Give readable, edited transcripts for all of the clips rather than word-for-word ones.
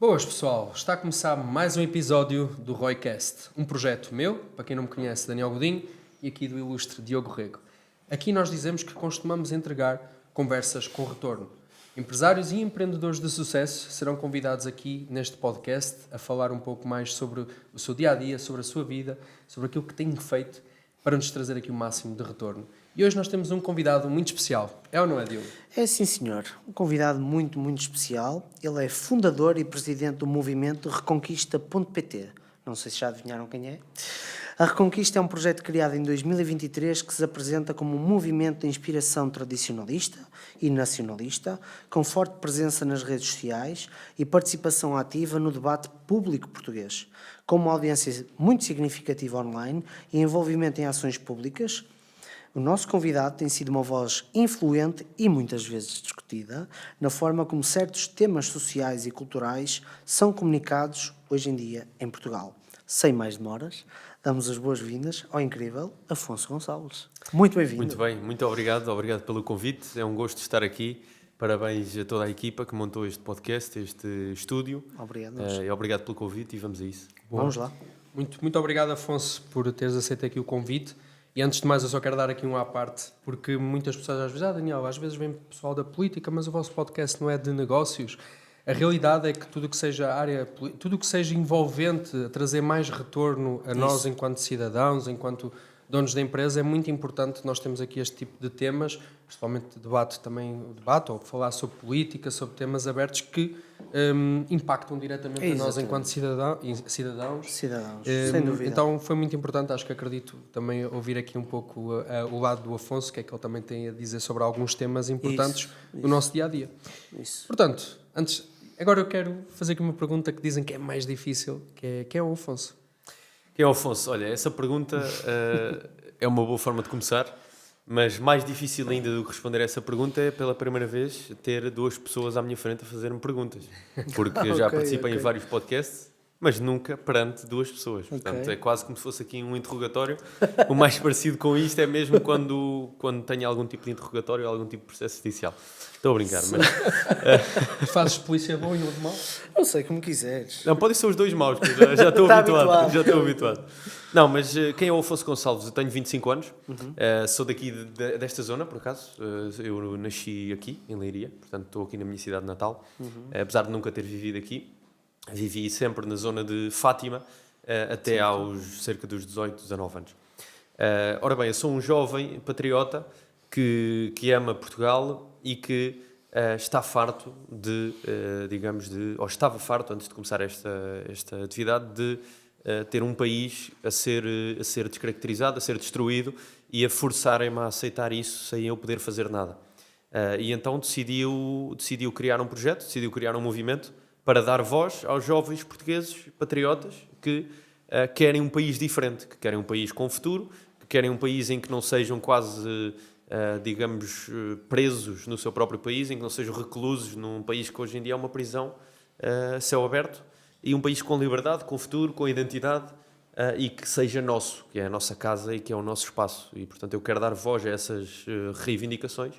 Boas pessoal, está a começar mais um episódio do Roycast, um projeto meu, para quem não me conhece, Daniel Godinho, e aqui do ilustre Diogo Rego. Aqui nós dizemos que costumamos entregar conversas com retorno. Empresários e empreendedores de sucesso serão convidados aqui neste podcast a falar um pouco mais sobre o seu dia-a-dia, sobre a sua vida, sobre aquilo que têm feito para nos trazer aqui o máximo de retorno. E hoje nós temos um convidado muito especial, é ou não é, Diogo? É sim, senhor. Um convidado muito especial. Ele é fundador e presidente do movimento Reconquista.pt. Não sei se já adivinharam quem é. A Reconquista é um projeto criado em 2023 que se apresenta como um movimento de inspiração tradicionalista e nacionalista, com forte presença nas redes sociais e participação ativa no debate público português, com uma audiência muito significativa online e envolvimento em ações públicas. O nosso convidado tem sido uma voz influente e muitas vezes discutida na forma como certos temas sociais e culturais são comunicados hoje em dia em Portugal. Sem mais demoras, damos as boas-vindas ao incrível Afonso Gonçalves. Muito bem-vindo. Muito bem, muito obrigado pelo convite. É um gosto estar aqui. Parabéns a toda a equipa que montou este podcast, este estúdio. Obrigado. Obrigado pelo convite e vamos a isso. Vamos lá. Muito obrigado, Afonso, por teres aceito aqui o convite. E antes de mais, eu só quero dar aqui um à parte, porque muitas pessoas às vezes, Daniel, às vezes vem pessoal da política, mas o vosso podcast não é de negócios. A realidade é que tudo o que seja área, tudo o que seja envolvente, a trazer mais retorno a nós enquanto cidadãos, enquanto donos da empresa, é muito importante. Nós temos aqui este tipo de temas, principalmente debate, ou falar sobre política, sobre temas abertos que impactam diretamente a nós enquanto cidadãos. Sem dúvida. Então foi muito importante, acredito também ouvir aqui um pouco o lado do Afonso, que é que ele também tem a dizer sobre alguns temas importantes do nosso dia-a-dia. Isso. Portanto, agora eu quero fazer aqui uma pergunta que dizem que é mais difícil, que é o Afonso. Quem é o Afonso? Olha, essa pergunta é uma boa forma de começar, mas mais difícil ainda do que responder a essa pergunta é, pela primeira vez, ter duas pessoas à minha frente a fazer-me perguntas. Porque eu já participei em vários podcasts, mas nunca perante duas pessoas. Portanto, é quase como se fosse aqui um interrogatório. O mais parecido com isto é mesmo quando tenho algum tipo de interrogatório ou algum tipo de processo judicial. Estou a brincar, mas... Fazes polícia bom e outro mau? Eu sei, como quiseres. Não, podem ser os dois maus, que eu já estou habituado. Não, mas quem é o Afonso Gonçalves? Eu tenho 25 anos, sou daqui desta zona, por acaso. Eu nasci aqui, em Leiria, portanto estou aqui na minha cidade natal. Apesar de nunca ter vivido aqui, vivi sempre na zona de Fátima, até aos cerca dos 18, 19 anos. Ora bem, eu sou um jovem patriota que ama Portugal e que está farto ou estava farto, antes de começar esta atividade, de ter um país a ser descaracterizado, a ser destruído e a forçarem-me a aceitar isso sem eu poder fazer nada. E então decidiu criar um projeto, decidiu criar um movimento para dar voz aos jovens portugueses patriotas que querem um país diferente, que querem um país com futuro, que querem um país em que não sejam quase... presos no seu próprio país, em que não sejam reclusos num país que hoje em dia é uma prisão a céu aberto, e um país com liberdade, com futuro, com identidade, e que seja nosso, que é a nossa casa e que é o nosso espaço. E, portanto, eu quero dar voz a essas reivindicações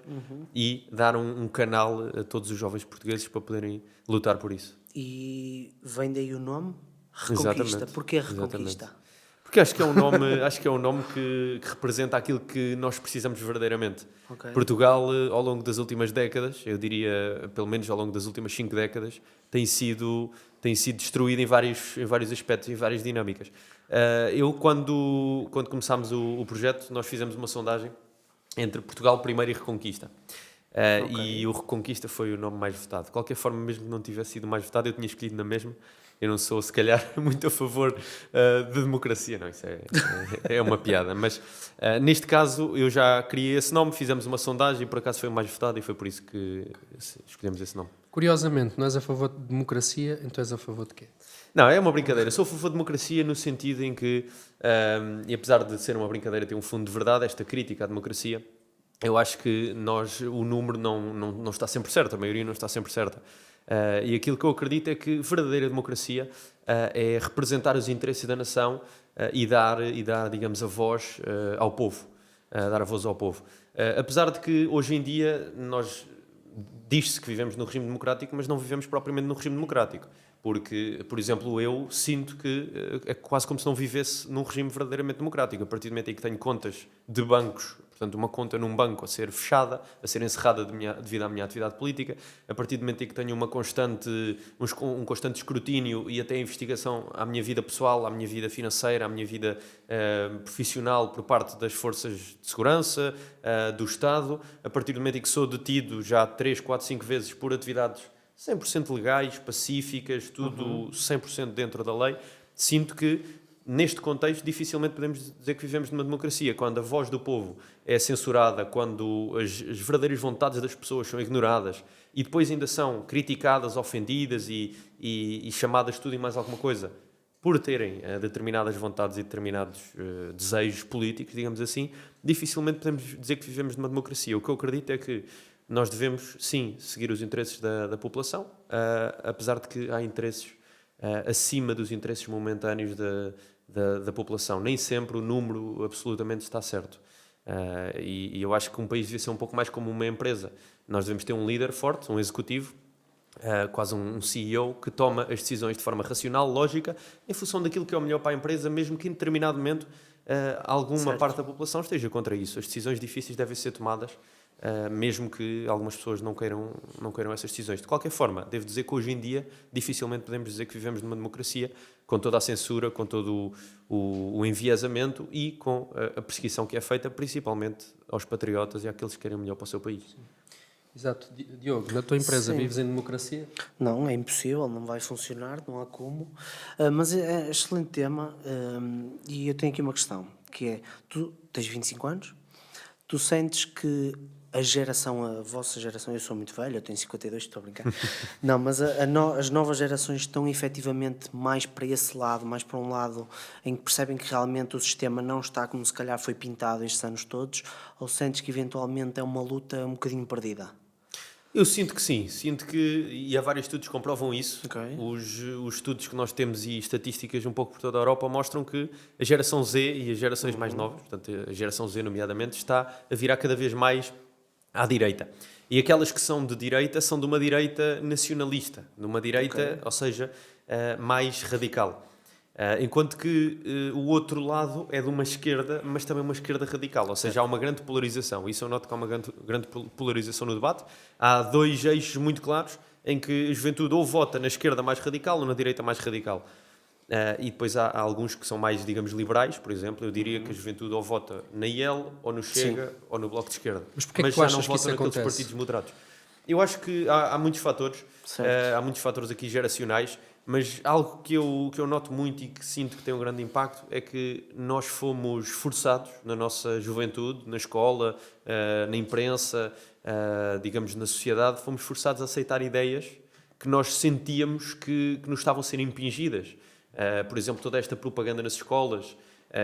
e dar um canal a todos os jovens portugueses para poderem lutar por isso. E vem daí o nome? Reconquista. Exatamente. Porquê Reconquista? Exatamente. Porque acho que é um nome que representa aquilo que nós precisamos verdadeiramente. Okay. Portugal, ao longo das últimas décadas, eu diria, pelo menos ao longo das últimas 5 décadas, tem sido destruído em vários aspectos, em várias dinâmicas. Quando começámos o projeto, nós fizemos uma sondagem entre Portugal primeiro e Reconquista. E o Reconquista foi o nome mais votado. De qualquer forma, mesmo que não tivesse sido mais votado, eu tinha escolhido na mesma. Eu não sou, se calhar, muito a favor de democracia. Não, isso é uma piada. Mas, neste caso, eu já criei esse nome, fizemos uma sondagem e, por acaso, foi o mais votado e foi por isso que escolhemos esse nome. Curiosamente, não és a favor de democracia, então és a favor de quê? Não, é uma brincadeira. Sou a favor de democracia no sentido em que, e apesar de ser uma brincadeira, tem um fundo de verdade, esta crítica à democracia, eu acho que o número não está sempre certo, a maioria não está sempre certa. E aquilo que eu acredito é que verdadeira democracia é representar os interesses da nação e dar, digamos, a voz ao povo. Dar a voz ao povo. Apesar de que hoje em dia nós diz-se que vivemos no regime democrático, mas não vivemos propriamente no regime democrático. Porque, por exemplo, eu sinto que é quase como se não vivesse num regime verdadeiramente democrático. A partir do momento em que tenho contas de bancos, portanto, uma conta num banco a ser fechada, a ser encerrada devido à minha atividade política, a partir do momento em que tenho um constante escrutínio e até investigação à minha vida pessoal, à minha vida financeira, à minha vida profissional por parte das forças de segurança, do Estado, a partir do momento em que sou detido já 3, 4, 5 vezes por atividades 100% legais, pacíficas, tudo 100% dentro da lei, sinto que, neste contexto, dificilmente podemos dizer que vivemos numa democracia. Quando a voz do povo é censurada, quando as verdadeiras vontades das pessoas são ignoradas e depois ainda são criticadas, ofendidas e chamadas tudo e mais alguma coisa por terem determinadas vontades e determinados desejos políticos, digamos assim, dificilmente podemos dizer que vivemos numa democracia. O que eu acredito é que nós devemos, sim, seguir os interesses da população, apesar de que há interesses acima dos interesses momentâneos da população. Nem sempre o número absolutamente está certo. E eu acho que um país devia ser um pouco mais como uma empresa. Nós devemos ter um líder forte, um executivo, quase um CEO, que toma as decisões de forma racional, lógica, em função daquilo que é o melhor para a empresa, mesmo que em determinado momento alguma parte da população esteja contra isso. As decisões difíceis devem ser tomadas, mesmo que algumas pessoas não queiram essas decisões. De qualquer forma, devo dizer que hoje em dia dificilmente podemos dizer que vivemos numa democracia, com toda a censura, com todo o enviesamento e com a perseguição que é feita principalmente aos patriotas e àqueles que querem o melhor para o seu país. Sim. Exato. Diogo, na tua empresa vives em democracia? Não, é impossível, não vai funcionar, não há como. Mas é excelente tema, e eu tenho aqui uma questão, que é, tu tens 25 anos, tu sentes que a vossa geração, eu sou muito velho, eu tenho 52, estou a brincar. Não, mas as novas gerações estão efetivamente mais para esse lado, mais para um lado em que percebem que realmente o sistema não está como se calhar foi pintado estes anos todos, ou sentes que eventualmente é uma luta um bocadinho perdida? Eu sinto que sim, e há vários estudos que comprovam isso. Okay. Os estudos que nós temos e estatísticas um pouco por toda a Europa mostram que a geração Z e as gerações mais novas, portanto a geração Z nomeadamente, está a virar cada vez mais à direita. E aquelas que são de direita são de uma direita nacionalista, de uma direita, ou seja, mais radical. Enquanto que o outro lado é de uma esquerda, mas também uma esquerda radical, ou seja, há uma grande polarização. Isso eu noto que há uma grande polarização no debate. Há dois eixos muito claros em que a juventude ou vota na esquerda mais radical ou na direita mais radical. E depois há alguns que são mais, digamos, liberais, por exemplo. Eu diria que a juventude ou vota na IEL, ou no Chega, Sim. ou no Bloco de Esquerda. Mas porquê mas que tu já achas não que vota isso naqueles acontece? partidos moderados. Eu acho que há muitos fatores. Certo. Há muitos fatores aqui geracionais, mas algo que eu noto muito e que sinto que tem um grande impacto é que nós fomos forçados na nossa juventude, na escola, na imprensa, digamos, na sociedade, fomos forçados a aceitar ideias que nós sentíamos que nos estavam a ser impingidas. Por exemplo, toda esta propaganda nas escolas,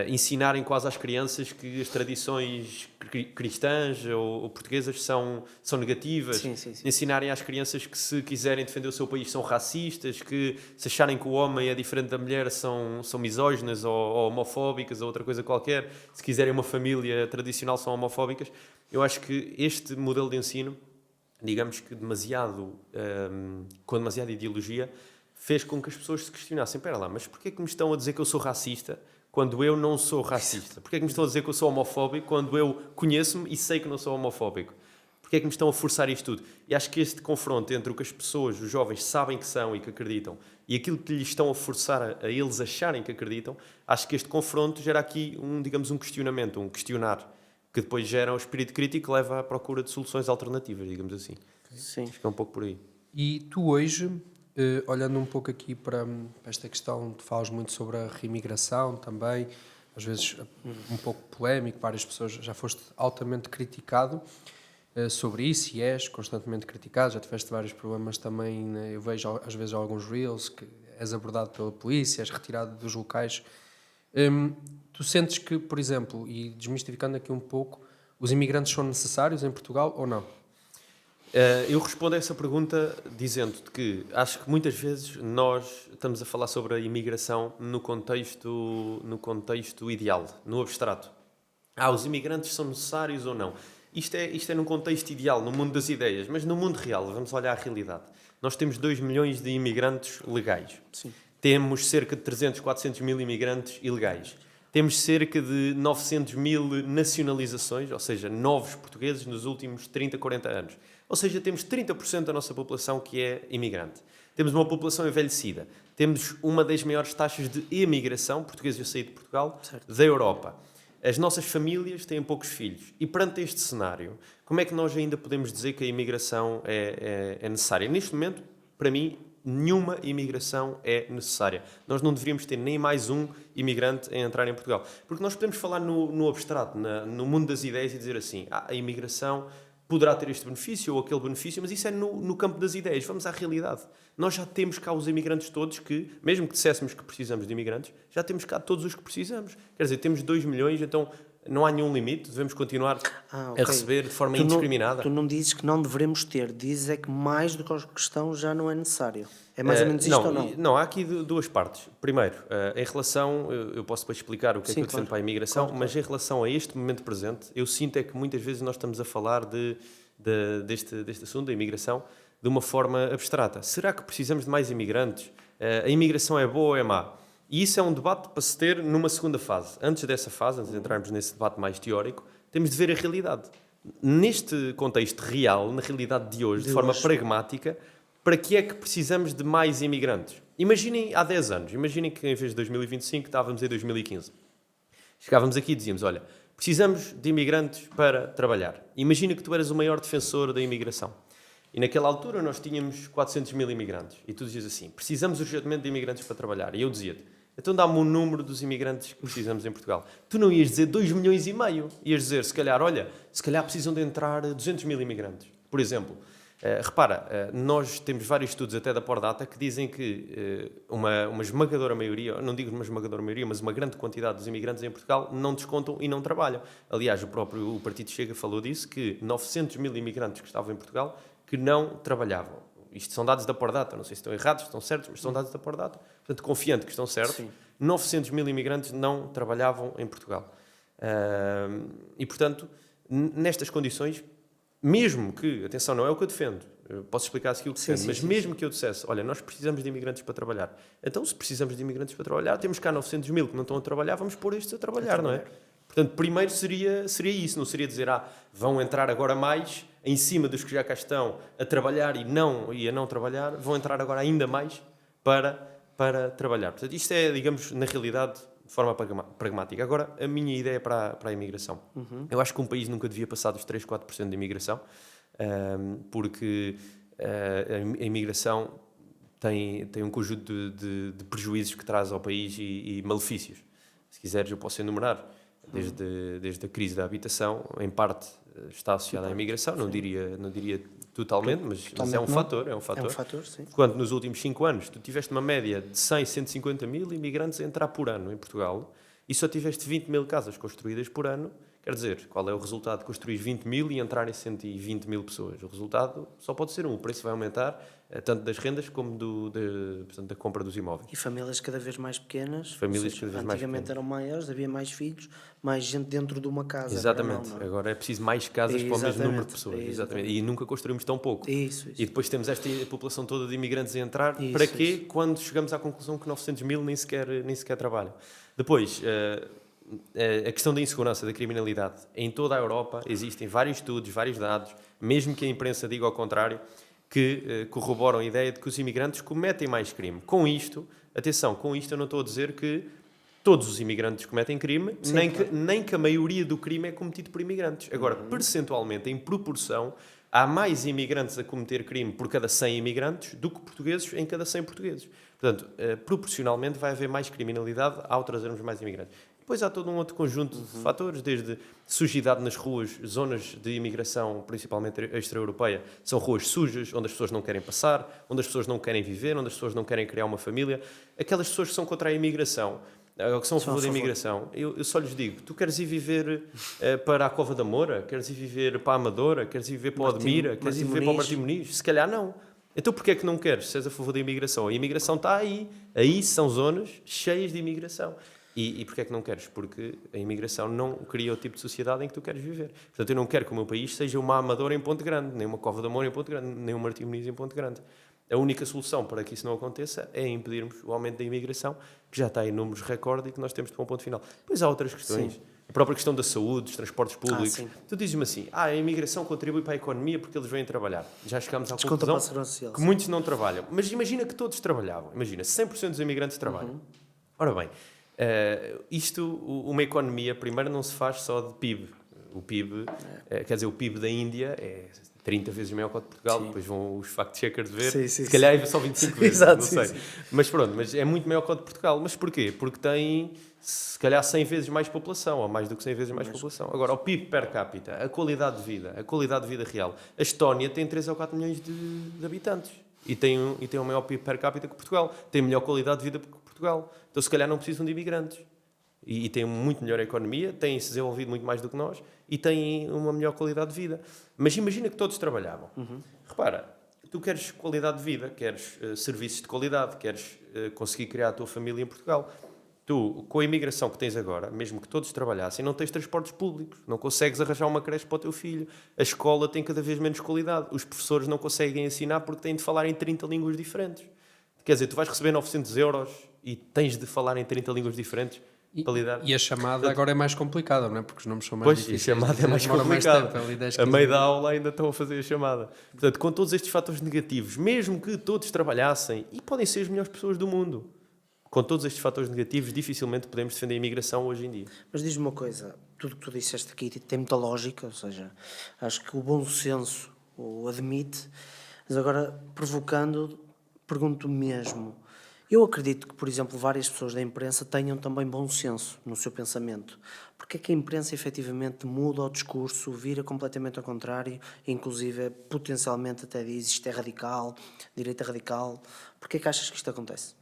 ensinarem quase às crianças que as tradições cristãs ou portuguesas são negativas, Sim. ensinarem às crianças que se quiserem defender o seu país são racistas, que se acharem que o homem é diferente da mulher são misóginas ou homofóbicas ou outra coisa qualquer, se quiserem uma família tradicional são homofóbicas. Eu acho que este modelo de ensino, digamos que com demasiada ideologia, fez com que as pessoas se questionassem, espera lá, mas porquê é que me estão a dizer que eu sou racista quando eu não sou racista? Porquê é que me estão a dizer que eu sou homofóbico quando eu conheço-me e sei que não sou homofóbico? Porquê é que me estão a forçar isto tudo? E acho que este confronto entre o que as pessoas, os jovens, sabem que são e que acreditam e aquilo que lhes estão a forçar a eles acharem que acreditam, acho que este confronto gera aqui digamos, um questionamento, um questionar, que depois gera um espírito crítico que leva à procura de soluções alternativas, digamos assim. Sim. Acho que é um pouco por aí. E tu hoje, olhando um pouco aqui para esta questão, tu falas muito sobre a reimigração também, às vezes um pouco polémico, várias pessoas, já foste altamente criticado sobre isso e és constantemente criticado, já tiveste vários problemas também, né? Eu vejo às vezes alguns reels que és abordado pela polícia, és retirado dos locais. Tu sentes que, por exemplo, e desmistificando aqui um pouco, os imigrantes são necessários em Portugal ou não? Eu respondo a essa pergunta dizendo-te que acho que muitas vezes nós estamos a falar sobre a imigração no contexto ideal, no abstrato. Os imigrantes são necessários ou não? Isto é num contexto ideal, no mundo das ideias, mas no mundo real, vamos olhar a realidade. Nós temos 2 milhões de imigrantes legais. Sim. Temos cerca de 300, 400 mil imigrantes ilegais. Temos cerca de 900 mil nacionalizações, ou seja, novos portugueses nos últimos 30, 40 anos. Ou seja, temos 30% da nossa população que é imigrante. Temos uma população envelhecida. Temos uma das maiores taxas de emigração, portugueses a sair de Portugal, certo, da Europa. As nossas famílias têm poucos filhos. E perante este cenário, como é que nós ainda podemos dizer que a imigração é necessária? Neste momento, para mim, nenhuma imigração é necessária. Nós não deveríamos ter nem mais um imigrante a entrar em Portugal. Porque nós podemos falar no abstrato, no mundo das ideias e dizer assim, a imigração poderá ter este benefício ou aquele benefício, mas isso é no campo das ideias. Vamos à realidade. Nós já temos cá os imigrantes todos que, mesmo que disséssemos que precisamos de imigrantes, já temos cá todos os que precisamos. Quer dizer, temos 2 milhões, então não há nenhum limite, devemos continuar a receber de forma indiscriminada. Tu não dizes que não devemos ter, dizes é que mais do que a questão já não é necessário. É mais ou menos isto ou não? Não, há aqui duas partes. Primeiro, em relação, eu posso depois explicar o que é que eu defendo para a imigração, mas em relação a este momento presente, eu sinto é que muitas vezes nós estamos a falar deste assunto, da imigração, de uma forma abstrata. Será que precisamos de mais imigrantes? A imigração é boa ou é má? E isso é um debate para se ter numa segunda fase. Antes dessa fase, antes de entrarmos nesse debate mais teórico, temos de ver a realidade. Neste contexto real, na realidade de hoje, de forma pragmática, para que é que precisamos de mais imigrantes? Imaginem há 10 anos, imaginem que em vez de 2025 estávamos em 2015. Chegávamos aqui e dizíamos, olha, precisamos de imigrantes para trabalhar. Imagina que tu eras o maior defensor da imigração. E naquela altura nós tínhamos 400 mil imigrantes. E tu dizias assim, precisamos urgentemente de imigrantes para trabalhar. E eu dizia-te, então dá-me um número dos imigrantes que precisamos em Portugal. Tu não ias dizer 2 milhões e meio. Ias dizer, se calhar precisam de entrar 200 mil imigrantes. Por exemplo, repara, nós temos vários estudos até da Pordata que dizem que uma esmagadora maioria, não digo uma esmagadora maioria, mas uma grande quantidade dos imigrantes em Portugal não descontam e não trabalham. Aliás, o Partido Chega falou disso, que 900 mil imigrantes que estavam em Portugal que não trabalhavam. Isto são dados da Pordata, não sei se estão errados, estão certos, mas são dados da Pordata. Portanto, confiante que estão certos, sim. 900 mil imigrantes não trabalhavam em Portugal. E, portanto, nestas condições, mesmo que, atenção, não é o que eu defendo, eu posso explicar aquilo que defendo, mas mesmo que eu dissesse, olha, nós precisamos de imigrantes para trabalhar. Então, se precisamos de imigrantes para trabalhar, temos cá 900 mil que não estão a trabalhar, vamos pôr estes a trabalhar, não é? Portanto, primeiro seria isso, não seria dizer, vão entrar agora mais em cima dos que já cá estão a trabalhar e a não trabalhar, vão entrar agora ainda mais para trabalhar. Portanto, isto é, digamos, na realidade, de forma pragmática. Agora, a minha ideia para a imigração. Eu acho que um país nunca devia passar dos 3, 4% de imigração, porque a imigração tem um conjunto de prejuízos que traz ao país e malefícios. Se quiseres, eu posso enumerar. Desde a crise da habitação, em parte está associada à imigração, não diria totalmente, mas é um fator. É um fator, sim. Quando nos últimos 5 anos tu tiveste uma média de 100, 150 mil imigrantes a entrar por ano em Portugal e só tiveste 20 mil casas construídas por ano, quer dizer, qual é o resultado de construir 20 mil e entrarem 120 mil pessoas? O resultado só pode ser o preço vai aumentar, tanto das rendas como portanto, da compra dos imóveis. E famílias cada vez mais pequenas. Antigamente eram maiores, havia mais filhos, mais gente dentro de uma casa. Exatamente. Agora é preciso mais casas para o mesmo número de pessoas. Exatamente. E nunca construímos tão pouco. Isso. E depois temos esta população toda de imigrantes a entrar. Para quê? Quando chegamos à conclusão que 900 mil nem sequer trabalham. Depois, a questão da insegurança, da criminalidade. Em toda a Europa existem vários estudos, vários dados, mesmo que a imprensa diga ao contrário, que corroboram a ideia de que os imigrantes cometem mais crime. Com isto, atenção, eu não estou a dizer que todos os imigrantes cometem crime, nem que a maioria do crime é cometido por imigrantes. Agora, percentualmente, em proporção, há mais imigrantes a cometer crime por cada 100 imigrantes do que portugueses em cada 100 portugueses. Portanto, proporcionalmente vai haver mais criminalidade ao trazermos mais imigrantes. Depois há todo um outro conjunto de fatores, desde sujidade nas ruas, zonas de imigração, principalmente extra-europeia, são ruas sujas, onde as pessoas não querem passar, onde as pessoas não querem viver, onde as pessoas não querem criar uma família. Aquelas pessoas que são contra a imigração, que são a favor da imigração, eu só lhes digo, tu queres ir viver para a Cova da Moura, queres ir viver para a Amadora, queres ir viver para o Admira, queres ir viver para o Martim Muniz? Se calhar não. Então porquê é que não queres, se és a favor da imigração? A imigração está aí são zonas cheias de imigração. E porquê é que não queres? Porque a imigração não cria o tipo de sociedade em que tu queres viver. Portanto, eu não quero que o meu país seja uma Amadora em Ponte Grande, nem uma Cova de Amor em Ponte Grande, nem um Martim Moniz em Ponte Grande. A única solução para que isso não aconteça é impedirmos o aumento da imigração, que já está em números recorde e que nós temos de pôr um ponto final. Depois há outras questões. Sim. A própria questão da saúde, dos transportes públicos. Tu dizes-me assim, a imigração contribui para a economia porque eles vêm trabalhar. Já chegámos à conclusão que muitos não trabalham. Mas imagina que todos trabalhavam. Imagina, 100% dos imigrantes trabalham. Ora bem, uma economia, primeiro, não se faz só de PIB. O PIB, quer dizer, o PIB da Índia é 30 vezes maior que o de Portugal, depois vão os fact-checkers ver, se calhar é só 25 vezes, não sei. Mas pronto, mas é muito maior que o de Portugal. Mas porquê? Porque tem, se calhar, 100 vezes mais população, ou mais do que 100 vezes mais população. Agora, o PIB per capita, a qualidade de vida real. A Estónia tem 3 ou 4 milhões de habitantes e tem um maior PIB per capita que Portugal. Tem melhor qualidade de vida que Portugal. Então, se calhar, não precisam de imigrantes. E têm muito melhor economia, têm-se desenvolvido muito mais do que nós e têm uma melhor qualidade de vida. Mas imagina que todos trabalhavam. Repara, tu queres qualidade de vida, queres serviços de qualidade, queres conseguir criar a tua família em Portugal. Tu, com a imigração que tens agora, mesmo que todos trabalhassem, não tens transportes públicos, não consegues arranjar uma creche para o teu filho, a escola tem cada vez menos qualidade, os professores não conseguem ensinar porque têm de falar em 30 línguas diferentes. Quer dizer, tu vais receber 900 euros e tens de falar em 30 línguas diferentes. E a chamada agora é mais complicada, não é? Porque os nomes são mais difíceis. Pois, a chamada é mais complicada. A meio da aula ainda estão a fazer a chamada. Portanto, com todos estes fatores negativos, mesmo que todos trabalhassem, e podem ser as melhores pessoas do mundo, com todos estes fatores negativos, dificilmente podemos defender a imigração hoje em dia. Mas diz-me uma coisa, tudo o que tu disseste aqui tem muita lógica, ou seja, acho que o bom senso o admite, mas agora, provocando, pergunto mesmo. Eu acredito que, por exemplo, várias pessoas da imprensa tenham também bom senso no seu pensamento. Porque é que a imprensa efetivamente muda o discurso, vira completamente ao contrário, inclusive potencialmente até diz isto é radical, direita radical. Porque é que achas que isto acontece?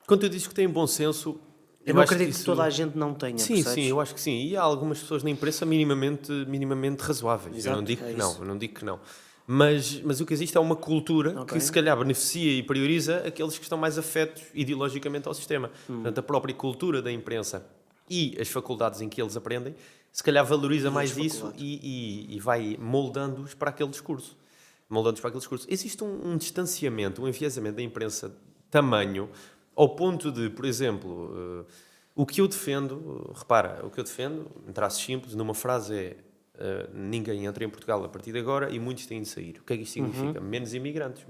Quando tu dizes que tem bom senso... Eu não acredito que toda a gente não tenha, Sim, eu acho que sim. E há algumas pessoas na imprensa minimamente razoáveis. Exato, eu não digo que não. Mas o que existe é uma cultura que se calhar beneficia e prioriza aqueles que estão mais afetos ideologicamente ao sistema. Portanto, a própria cultura da imprensa e as faculdades em que eles aprendem, se calhar valoriza mais isso e vai moldando-os para aquele discurso. Existe um distanciamento, um enviesamento da imprensa tamanho, ao ponto de, por exemplo, o que eu defendo, em traços simples, numa frase é ninguém entra em Portugal a partir de agora e muitos têm de sair. O que é que isto significa? Menos imigrantes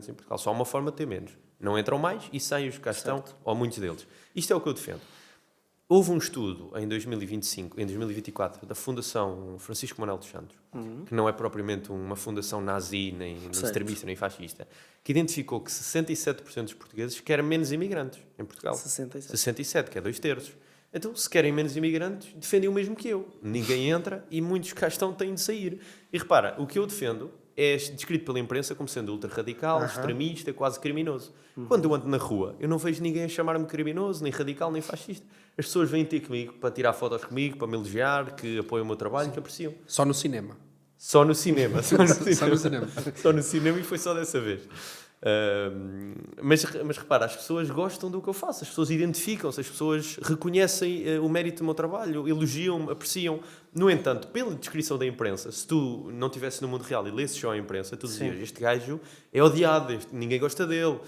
em Portugal. Só há uma forma de ter menos. Não entram mais e saem os que cá estão, ou muitos deles. Isto é o que eu defendo. Houve um estudo em 2024, da Fundação Francisco Manuel dos Santos, que não é propriamente uma fundação nazi, nem extremista, nem fascista, que identificou que 67% dos portugueses querem menos imigrantes em Portugal. 67, que é 2/3. Então, se querem menos imigrantes, defendem o mesmo que eu. Ninguém entra e muitos cá estão têm de sair. E repara, o que eu defendo é descrito pela imprensa como sendo ultra-radical, extremista, quase criminoso. Quando eu ando na rua, eu não vejo ninguém a chamar-me criminoso, nem radical, nem fascista. As pessoas vêm ter comigo para tirar fotos comigo, para me elogiar, que apoiam o meu trabalho, que apreciam. Só no cinema. Só no cinema. Só no cinema e foi só dessa vez. Mas repara, as pessoas gostam do que eu faço, as pessoas identificam-se, as pessoas reconhecem o mérito do meu trabalho, elogiam-me, apreciam. No entanto, pela descrição da imprensa, se tu não estivesse no mundo real e lesses só a imprensa, tu dizias, este gajo é odiado, ninguém gosta dele,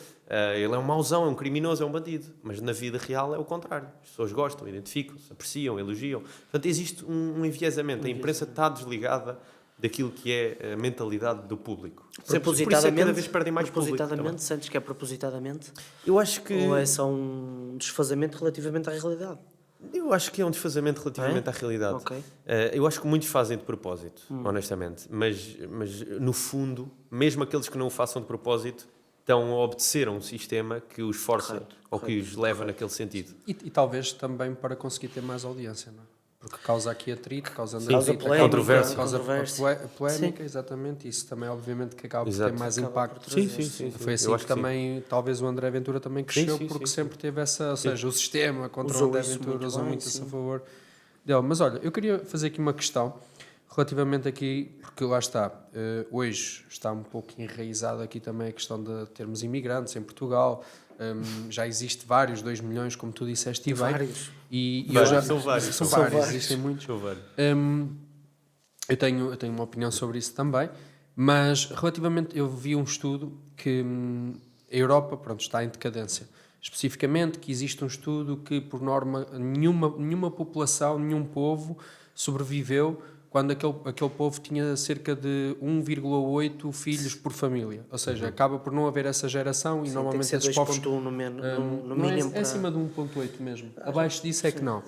ele é um mauzão, é um criminoso, é um bandido. Mas na vida real é o contrário, as pessoas gostam, identificam-se, apreciam, elogiam. Portanto, existe um enviesamento, a imprensa está desligada daquilo que é a mentalidade do público. Por isso é que cada vez perdem mais público. Propositadamente, sentes que é propositadamente? Eu acho que... Ou é só um desfazamento relativamente à realidade? Eu acho que é um desfazamento relativamente à realidade. Okay. Eu acho que muitos fazem de propósito, honestamente. Mas, no fundo, mesmo aqueles que não o façam de propósito, estão a obedecer a um sistema que os força ou que os leva naquele sentido. E talvez também para conseguir ter mais audiência, não é? Porque causa aqui atrito, causa controvérsia. Causa polémica, exatamente. Isso também, obviamente, que acaba por ter mais impacto. Sim. Foi assim que também, talvez o André Ventura também cresceu, porque sempre teve essa, ou seja, o sistema contra o André Ventura usou muito isso a favor dele. Mas olha, eu queria fazer aqui uma questão relativamente aqui, porque lá está, hoje está um pouco enraizado aqui também a questão de termos imigrantes em Portugal, Já existe vários, 2 milhões, como tu disseste, e bem. Vários. São vários. São vários, existem muitos. São vários. Eu tenho uma opinião sobre isso também, mas relativamente, eu vi um estudo que a Europa, pronto, está em decadência. Especificamente que existe um estudo que, por norma, nenhuma população, nenhum povo sobreviveu quando aquele povo tinha cerca de 1,8 filhos por família. Ou seja, acaba por não haver essa geração e Sim, normalmente tem que ser esses povos... 2.1 no mínimo. É acima de 1,8 mesmo. Abaixo disso é que não.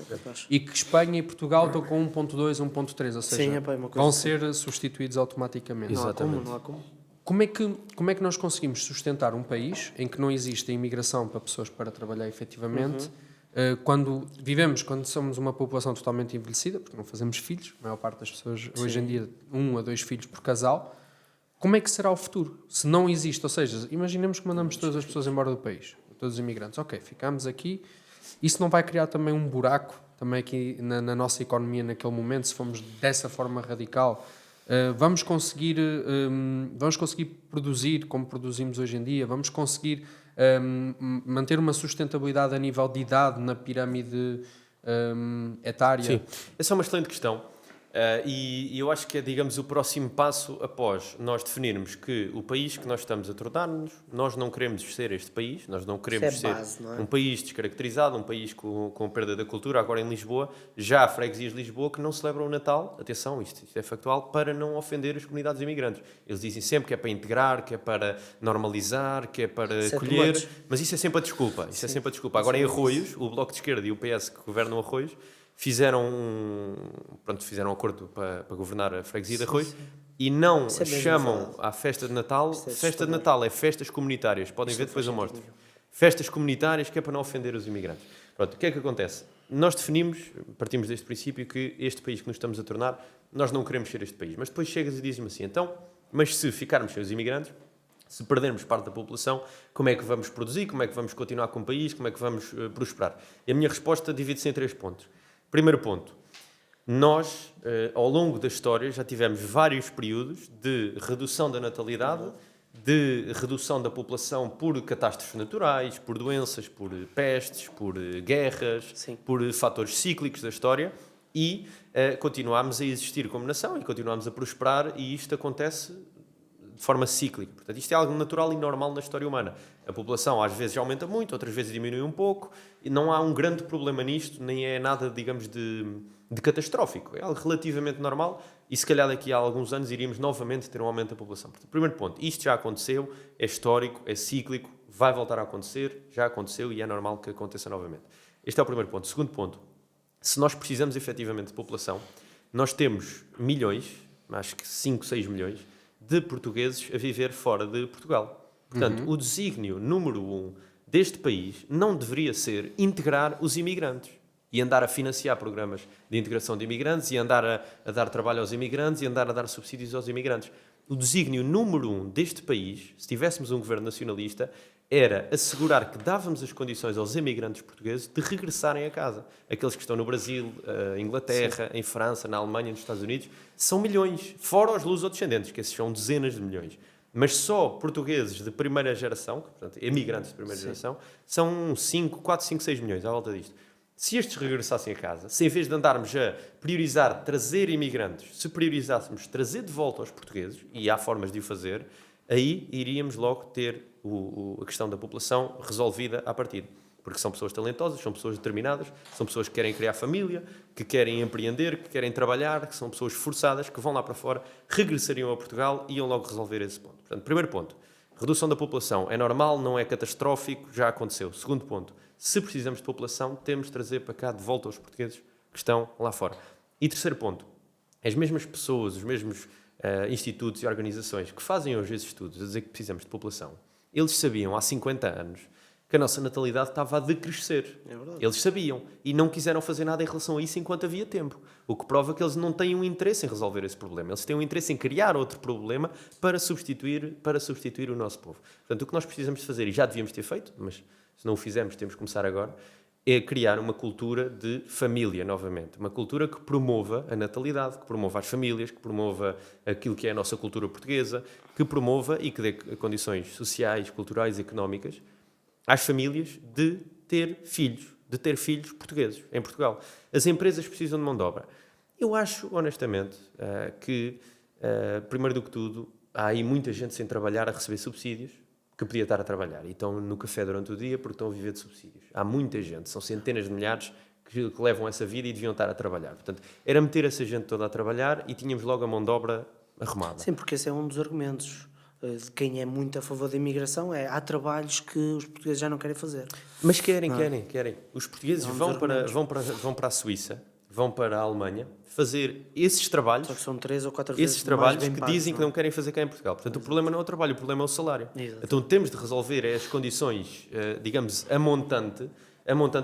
E que Espanha e Portugal estão com 1,2, 1,3, ou seja, Sim, uma coisa vão assim. ser substituídos automaticamente. Não há como. Como é que nós conseguimos sustentar um país em que não existe a imigração para pessoas para trabalhar efetivamente, quando somos uma população totalmente envelhecida, porque não fazemos filhos, a maior parte das pessoas hoje em dia 1 a 2 filhos por casal, como é que será o futuro? Se não existe, ou seja, imaginemos que mandamos todas as pessoas embora do país, todos os imigrantes, ok, ficamos aqui, isso não vai criar também um buraco, também aqui na nossa economia naquele momento, se formos dessa forma radical, vamos conseguir produzir como produzimos hoje em dia, vamos conseguir manter uma sustentabilidade a nível de idade na pirâmide etária? Sim, essa é uma excelente questão. E eu acho que é, digamos, o próximo passo após nós definirmos que o país que nós estamos a tornar-nos, nós não queremos ser este país, nós não queremos ser um país descaracterizado, um país com perda da cultura. Agora em Lisboa, já há freguesias de Lisboa que não celebram o Natal, atenção, isto é factual, para não ofender as comunidades imigrantes. Eles dizem sempre que é para integrar, que é para normalizar, que é para acolher, mas isso é sempre a desculpa. Isso é sempre a desculpa. Agora em Arroios, o Bloco de Esquerda e o PS que governam Arroios fizeram um acordo para governar a freguesia de Arroios e não chamam à festa de Natal. Festa de Natal é festas comunitárias. Podem ver depois a morte. Festas comunitárias que é para não ofender os imigrantes. Pronto, o que é que acontece? Nós partimos deste princípio que este país que nos estamos a tornar, nós não queremos ser este país. Mas depois chegas e dizes-me assim, então, mas se ficarmos sem os imigrantes, se perdermos parte da população, como é que vamos produzir? Como é que vamos continuar com o país? Como é que vamos prosperar? E a minha resposta divide-se em 3 pontos. Primeiro ponto, nós, ao longo da história, já tivemos vários períodos de redução da natalidade, de redução da população por catástrofes naturais, por doenças, por pestes, por guerras, Sim. por fatores cíclicos da história e continuamos a existir como nação e continuamos a prosperar e isto acontece de forma cíclica. Portanto, isto é algo natural e normal na história humana. A população às vezes aumenta muito, outras vezes diminui um pouco, e não há um grande problema nisto, nem é nada, digamos, de catastrófico. É algo relativamente normal e se calhar daqui a alguns anos iríamos novamente ter um aumento da população. Portanto, primeiro ponto, isto já aconteceu, é histórico, é cíclico, vai voltar a acontecer, já aconteceu e é normal que aconteça novamente. Este é o primeiro ponto. Segundo ponto, se nós precisamos efetivamente de população, nós temos milhões, acho que 5, 6 milhões, de portugueses a viver fora de Portugal. Portanto, o desígnio número 1 deste país não deveria ser integrar os imigrantes e andar a financiar programas de integração de imigrantes e andar a dar trabalho aos imigrantes e andar a dar subsídios aos imigrantes. O desígnio número 1 deste país, se tivéssemos um governo nacionalista, era assegurar que dávamos as condições aos imigrantes portugueses de regressarem a casa. Aqueles que estão no Brasil, Inglaterra, em França, na Alemanha, nos Estados Unidos, são milhões, fora os lusodescendentes, que esses são dezenas de milhões. Mas só portugueses de primeira geração, portanto, imigrantes de primeira geração, são 4, 5, 6 milhões, à volta disto. Se estes regressassem a casa, se em vez de andarmos a priorizar trazer imigrantes, se priorizássemos trazer de volta aos portugueses, e há formas de o fazer, aí iríamos logo ter a questão da população resolvida à partida. Porque são pessoas talentosas, são pessoas determinadas, são pessoas que querem criar família, que querem empreender, que querem trabalhar, que são pessoas esforçadas, que vão lá para fora, regressariam a Portugal e iam logo resolver esse ponto. Portanto, primeiro ponto, redução da população é normal, não é catastrófico, já aconteceu. Segundo ponto, se precisamos de população, temos de trazer para cá de volta os portugueses que estão lá fora. E terceiro ponto, as mesmas pessoas, os mesmos institutos e organizações que fazem hoje esses estudos a dizer que precisamos de população, eles sabiam há 50 anos que a nossa natalidade estava a decrescer. É verdade. Eles sabiam e não quiseram fazer nada em relação a isso enquanto havia tempo. O que prova que eles não têm um interesse em resolver esse problema. Eles têm um interesse em criar outro problema para substituir o nosso povo. Portanto, o que nós precisamos de fazer, e já devíamos ter feito, mas se não o fizermos temos que começar agora, é criar uma cultura de família novamente. Uma cultura que promova a natalidade, que promova as famílias, que promova aquilo que é a nossa cultura portuguesa, que promova e que dê condições sociais, culturais e económicas às famílias de ter filhos portugueses em Portugal. As empresas precisam de mão de obra. Eu acho, honestamente, que, primeiro do que tudo, há aí muita gente sem trabalhar a receber subsídios que podia estar a trabalhar e estão no café durante o dia porque estão a viver de subsídios. Há muita gente, são centenas de milhares que levam essa vida e deviam estar a trabalhar. Portanto, era meter essa gente toda a trabalhar e tínhamos logo a mão de obra arrumada. Sim, porque esse é um dos argumentos de quem é muito a favor da imigração, há trabalhos que os portugueses já não querem fazer. Mas querem. Os portugueses vão para a Suíça, vão para a Alemanha, fazer esses trabalhos. Só que são 3 ou 4 vezes esses trabalhos mais bem que pagos, dizem que não querem fazer cá em Portugal. Portanto, o problema não é o trabalho, o problema é o salário. Exato. Então, temos de resolver as condições, digamos, a montante,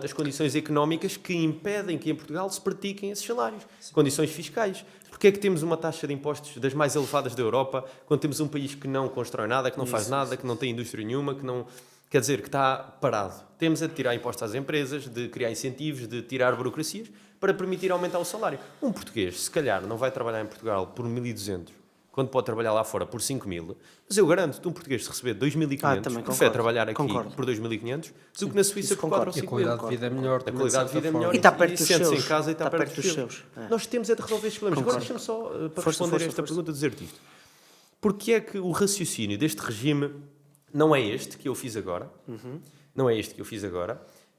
as condições económicas que impedem que em Portugal se pratiquem esses salários. Sim. Condições fiscais. Porque é que temos uma taxa de impostos das mais elevadas da Europa, quando temos um país que não constrói nada, que não faz nada, que não tem indústria nenhuma, que não... Quer dizer, que está parado. Temos de tirar impostos às empresas, de criar incentivos, de tirar burocracias, para permitir aumentar o salário. Um português, se calhar, não vai trabalhar em Portugal por 1.200, quando pode trabalhar lá fora por 5.000, mas eu garanto-te, um português se receber 2.500, prefere trabalhar aqui por 2.500 do que na Suíça por 4 ou 5.000. A qualidade de vida é melhor. A qualidade de vida é melhor e está perto dos sente-se seus. em casa e está perto dos seus. Nós temos é de resolver estes problemas. Agora deixa-me só, para responder a esta pergunta, dizer-te isto. Porque é que o raciocínio deste regime não é este que eu fiz agora,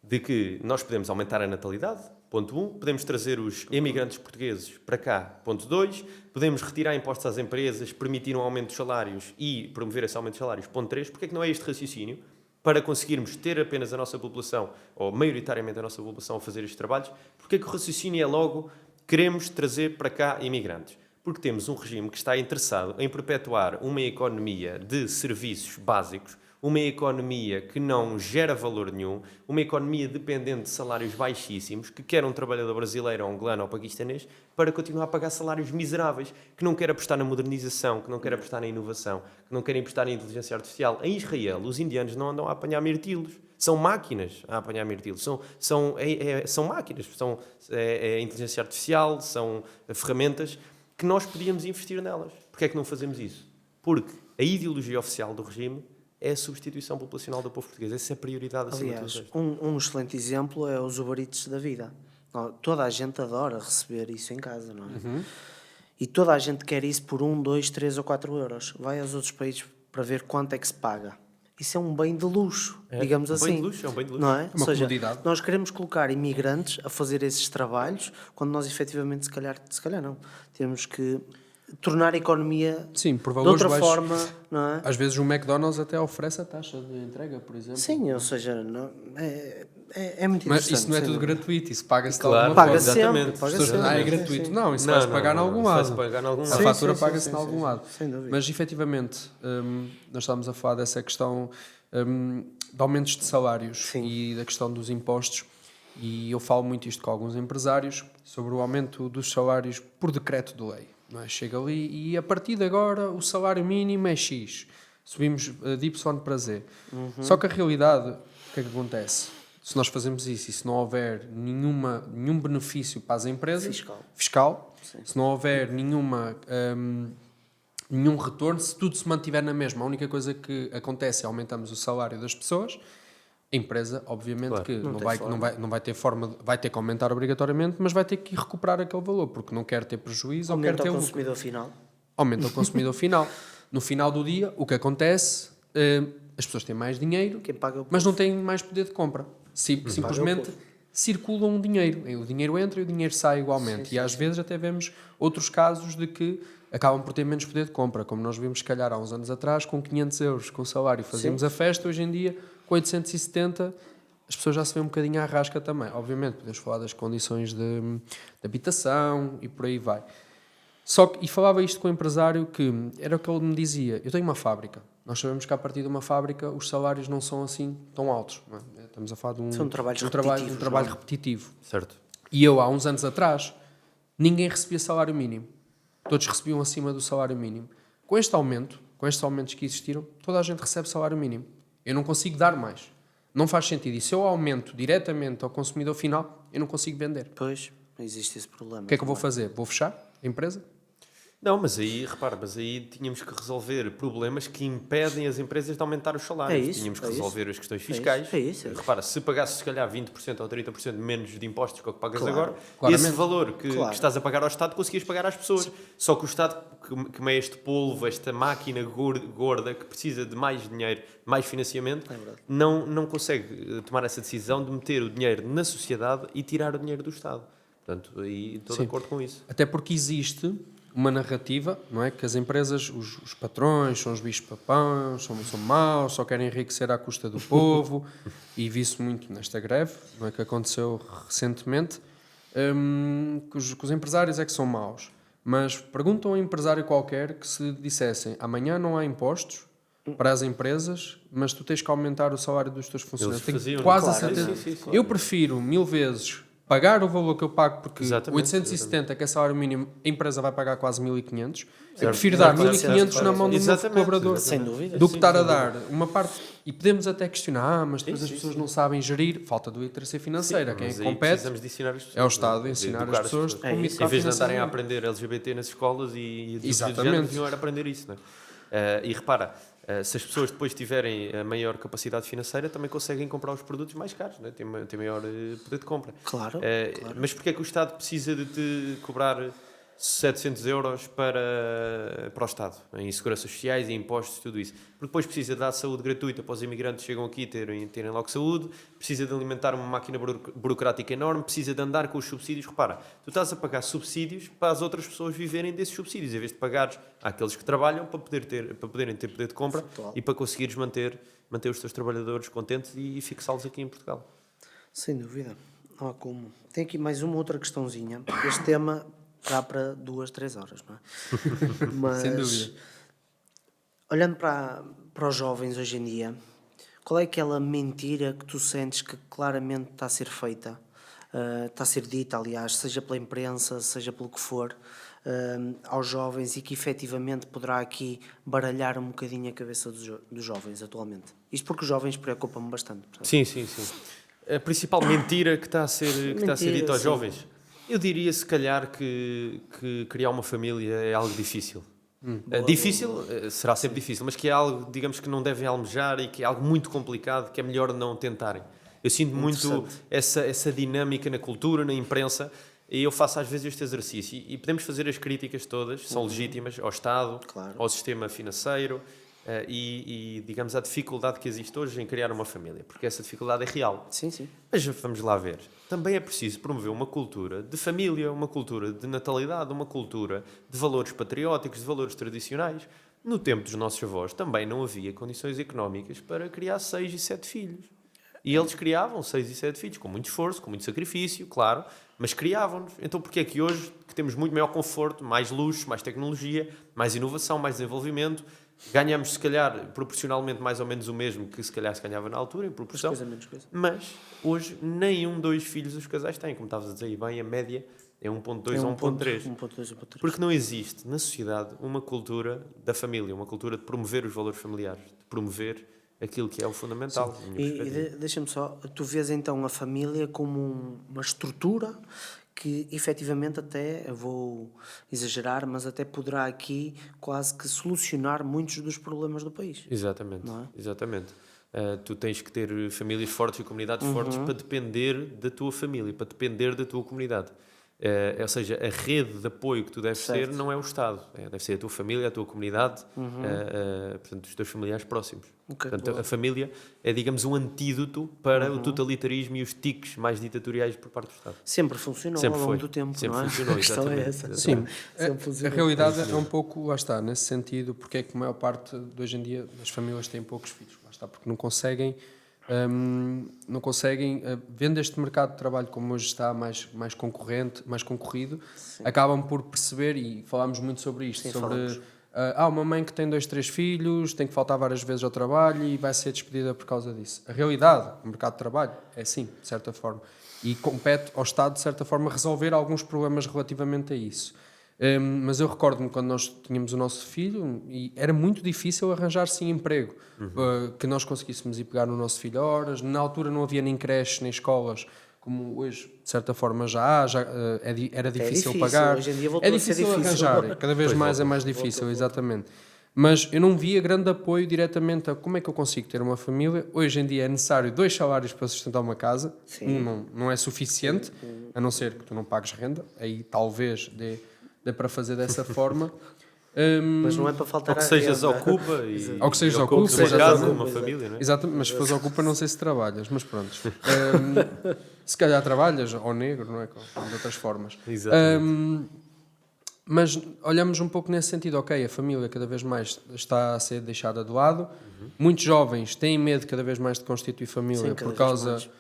de que nós podemos aumentar a natalidade, ponto 1, podemos trazer os emigrantes portugueses para cá, ponto 2, podemos retirar impostos às empresas, permitir um aumento dos salários e promover esse aumento dos salários, ponto 3, porque é que não é este raciocínio para conseguirmos ter apenas a nossa população, ou maioritariamente a nossa população a fazer estes trabalhos, porque é que o raciocínio é logo, queremos trazer para cá imigrantes? Porque temos um regime que está interessado em perpetuar uma economia de serviços básicos, uma economia que não gera valor nenhum, uma economia dependente de salários baixíssimos, que quer um trabalhador brasileiro, ou angolano ou paquistanês, para continuar a pagar salários miseráveis, que não quer apostar na modernização, que não quer apostar na inovação, que não quer apostar na inteligência artificial. Em Israel, os indianos não andam a apanhar mirtilos. São máquinas a apanhar mirtilos. São máquinas. É inteligência artificial, são ferramentas que nós podíamos investir nelas. Porquê é que não fazemos isso? Porque a ideologia oficial do regime é a substituição populacional do povo português. Essa é a prioridade acima de tudo. Um excelente exemplo é os Uber Eats da vida. Toda a gente adora receber isso em casa, não é? Uhum. E toda a gente quer isso por 1, 2, 3 ou 4 euros. Vai aos outros países para ver quanto é que se paga. Isso é um bem de luxo, digamos assim. É um bem de luxo. Não é? Uma comodidade. Nós queremos colocar imigrantes a fazer esses trabalhos, quando nós efetivamente, se calhar não, temos que tornar a economia de outra forma, não é? Às vezes o McDonald's até oferece a taxa de entrega, por exemplo. Sim, ou seja, não, é muito interessante. Mas isso não é tudo gratuito, isso paga-se de alguma forma. Paga-se sempre. É gratuito. Sim. Não, isso vai-se pagar em algum lado. A fatura paga-se em algum lado. Sem dúvida. Mas, efetivamente, nós estávamos a falar dessa questão de aumentos de salários e da questão dos impostos. E eu falo muito isto com alguns empresários sobre o aumento dos salários por decreto de lei. Não é? Chega ali e a partir de agora o salário mínimo é X. Subimos de Y para Z. Só que a realidade, o que é que acontece? Se nós fazemos isso e se não houver nenhum benefício para as empresas, fiscal se não houver nenhum retorno, se tudo se mantiver na mesma, a única coisa que acontece é aumentamos o salário das pessoas. A empresa, obviamente, que não vai ter forma, vai ter que aumentar obrigatoriamente, mas vai ter que recuperar aquele valor, porque não quer ter prejuízo ou quer ter Aumenta o consumidor final. Aumenta o consumidor final. No final do dia, o que acontece, as pessoas têm mais dinheiro, mas não têm mais poder de compra. Simplesmente circulam o dinheiro. O dinheiro entra e o dinheiro sai igualmente. Sim. E às vezes até vemos outros casos de que acabam por ter menos poder de compra, como nós vimos, se calhar, há uns anos atrás, com 500 euros com salário. Fazíamos a festa, hoje em dia, com 870, as pessoas já se vêem um bocadinho à rasca também. Obviamente, podemos falar das condições de habitação e por aí vai. E falava isto com o empresário que era o que ele me dizia. Eu tenho uma fábrica. Nós sabemos que a partir de uma fábrica os salários não são assim tão altos. Não é? Estamos a falar de um trabalho repetitivo. Certo. E eu, há uns anos atrás, ninguém recebia salário mínimo. Todos recebiam acima do salário mínimo. Com estes aumentos que existiram, toda a gente recebe salário mínimo. Eu não consigo dar mais. Não faz sentido. E se eu aumento diretamente ao consumidor final, eu não consigo vender. Pois, existe esse problema. O que é que eu vou fazer? Vou fechar a empresa? Não, mas aí, repara, tínhamos que resolver problemas que impedem as empresas de aumentar os salários. Tínhamos que resolver as questões fiscais. Repara, se pagasses se calhar 20% ou 30% menos de impostos que o que pagas agora, esse valor que estás a pagar ao Estado conseguias pagar às pessoas. Sim. Só que o Estado, como é este polvo, esta máquina gorda que precisa de mais dinheiro, mais financiamento, não consegue tomar essa decisão de meter o dinheiro na sociedade e tirar o dinheiro do Estado. Portanto, aí estou de acordo com isso. Até porque existe uma narrativa, não é? Que as empresas, os patrões, são os bichos-papões, são maus, só querem enriquecer à custa do povo, e vi-se muito nesta greve, não é? Que aconteceu recentemente, que os empresários é que são maus. Mas perguntam a um empresário qualquer que se dissessem amanhã não há impostos para as empresas, mas tu tens que aumentar o salário dos teus funcionários. Tenho quase a certeza. Eu prefiro 1000 vezes pagar o valor que eu pago, porque 870, que é salário mínimo, a empresa vai pagar quase 1500. Eu prefiro dar 1500 na mão do meu colaborador do que estar a dar uma parte. E podemos até questionar, mas depois as pessoas não sabem gerir. Falta do literacia financeira. Quem compete é o Estado ensinar as pessoas em vez de andarem a aprender LGBT nas escolas e deviam aprender isso. Não é? E repara, se as pessoas depois tiverem a maior capacidade financeira, também conseguem comprar os produtos mais caros, não é? Tem maior poder de compra. Claro. Mas porquê é que o Estado precisa de te cobrar 700 euros para o Estado, em seguranças sociais e impostos, tudo isso? Porque depois precisa de dar saúde gratuita para os imigrantes que chegam aqui terem logo saúde, precisa de alimentar uma máquina burocrática enorme, precisa de andar com os subsídios. Repara, tu estás a pagar subsídios para as outras pessoas viverem desses subsídios, em vez de pagares àqueles que trabalham para poderem ter poder de compra e para conseguires manter os teus trabalhadores contentes e fixá-los aqui em Portugal. Sem dúvida, não há como. Tem aqui mais uma outra questãozinha. Este tema dá para 2-3 horas, não é? Mas, sem dúvida. Olhando para os jovens hoje em dia, qual é aquela mentira que tu sentes que claramente está a ser feita, está a ser dita, aliás, seja pela imprensa, seja pelo que for, aos jovens, e que efetivamente poderá aqui baralhar um bocadinho a cabeça dos jovens atualmente? Isto porque os jovens preocupam-me bastante. Portanto. Sim. A principal mentira que está a ser dita aos jovens... Eu diria, se calhar, que criar uma família é algo difícil. Difícil, será sempre difícil, mas que é algo, digamos, que não devem almejar e que é algo muito complicado, que é melhor não tentarem. Eu sinto muito essa dinâmica na cultura, na imprensa, e eu faço às vezes este exercício. E podemos fazer as críticas todas, são legítimas, ao Estado, ao sistema financeiro, e digamos, a dificuldade que existe hoje em criar uma família, porque essa dificuldade é real. Sim. Mas vamos lá ver. Também é preciso promover uma cultura de família, uma cultura de natalidade, uma cultura de valores patrióticos, de valores tradicionais. No tempo dos nossos avós também não havia condições económicas para criar 6 e 7 filhos. E eles criavam 6 e 7 filhos, com muito esforço, com muito sacrifício, claro, mas criavam-nos. Então porquê é que hoje, que temos muito maior conforto, mais luxo, mais tecnologia, mais inovação, mais desenvolvimento, ganhamos, se calhar, proporcionalmente mais ou menos o mesmo que se calhar se ganhava na altura, em proporção. Mas hoje nem 2 filhos os casais têm. Como estavas a dizer, e bem, a média é 1.2 ou 1.3. Porque não existe na sociedade uma cultura da família, uma cultura de promover os valores familiares, de promover aquilo que é o fundamental. E deixa-me só, tu vês então a família como uma estrutura que efetivamente até, eu vou exagerar, mas até poderá aqui quase que solucionar muitos dos problemas do país. Exatamente, não é? Exatamente. Tu tens que ter famílias fortes e comunidades fortes para depender da tua família, para depender da tua comunidade. Ou seja, a rede de apoio que tu deves ter não é o Estado, deve ser a tua família, a tua comunidade, portanto, os teus familiares próximos. Portanto, a família é, digamos, um antídoto para o totalitarismo e os tiques mais ditatoriais por parte do Estado. Sempre funcionou ao longo do tempo, sempre não é? Funcionou, exatamente. É essa. Sim, a realidade é um pouco, lá está, nesse sentido, porque é que a maior parte de hoje em dia das famílias têm poucos filhos, lá está, porque não conseguem, vendo este mercado de trabalho como hoje está mais concorrente, mais concorrido, acabam por perceber, e falámos muito sobre isto, sobre uma mãe que tem 2, 3 filhos, tem que faltar várias vezes ao trabalho e vai ser despedida por causa disso. A realidade, o mercado de trabalho, é assim, de certa forma, e compete ao Estado, de certa forma, resolver alguns problemas relativamente a isso. Mas eu recordo-me quando nós tínhamos o nosso filho e era muito difícil arranjar sim emprego, que nós conseguíssemos ir pegar no nosso filho horas. Na altura não havia nem creches nem escolas como hoje, de certa forma, já há, era difícil difícil, pagar. hoje em dia voltou É a ser difícil difícil. arranjar, cada vez Pois mais é voltou. mais difícil, exatamente. Mas eu não via grande apoio diretamente a como é que eu consigo ter uma família. Hoje em dia é necessário 2 salários para sustentar uma casa. Sim. Não é suficiente, a não ser que tu não pagues renda. Aí talvez dê para fazer dessa forma. Mas não é para faltar Ou que à sejas renda. ocupa e Ou que sejas e ocupa, ocupes uma exatamente. casa, uma família, não é? Exatamente, mas se fores ocupa não sei se trabalhas, mas pronto. Se calhar trabalhas ao negro, não é? De outras formas. Exatamente. Mas olhamos um pouco nesse sentido, ok, a família cada vez mais está a ser deixada de lado. Muitos jovens têm medo cada vez mais de constituir família Sim, cada por vez causa mais.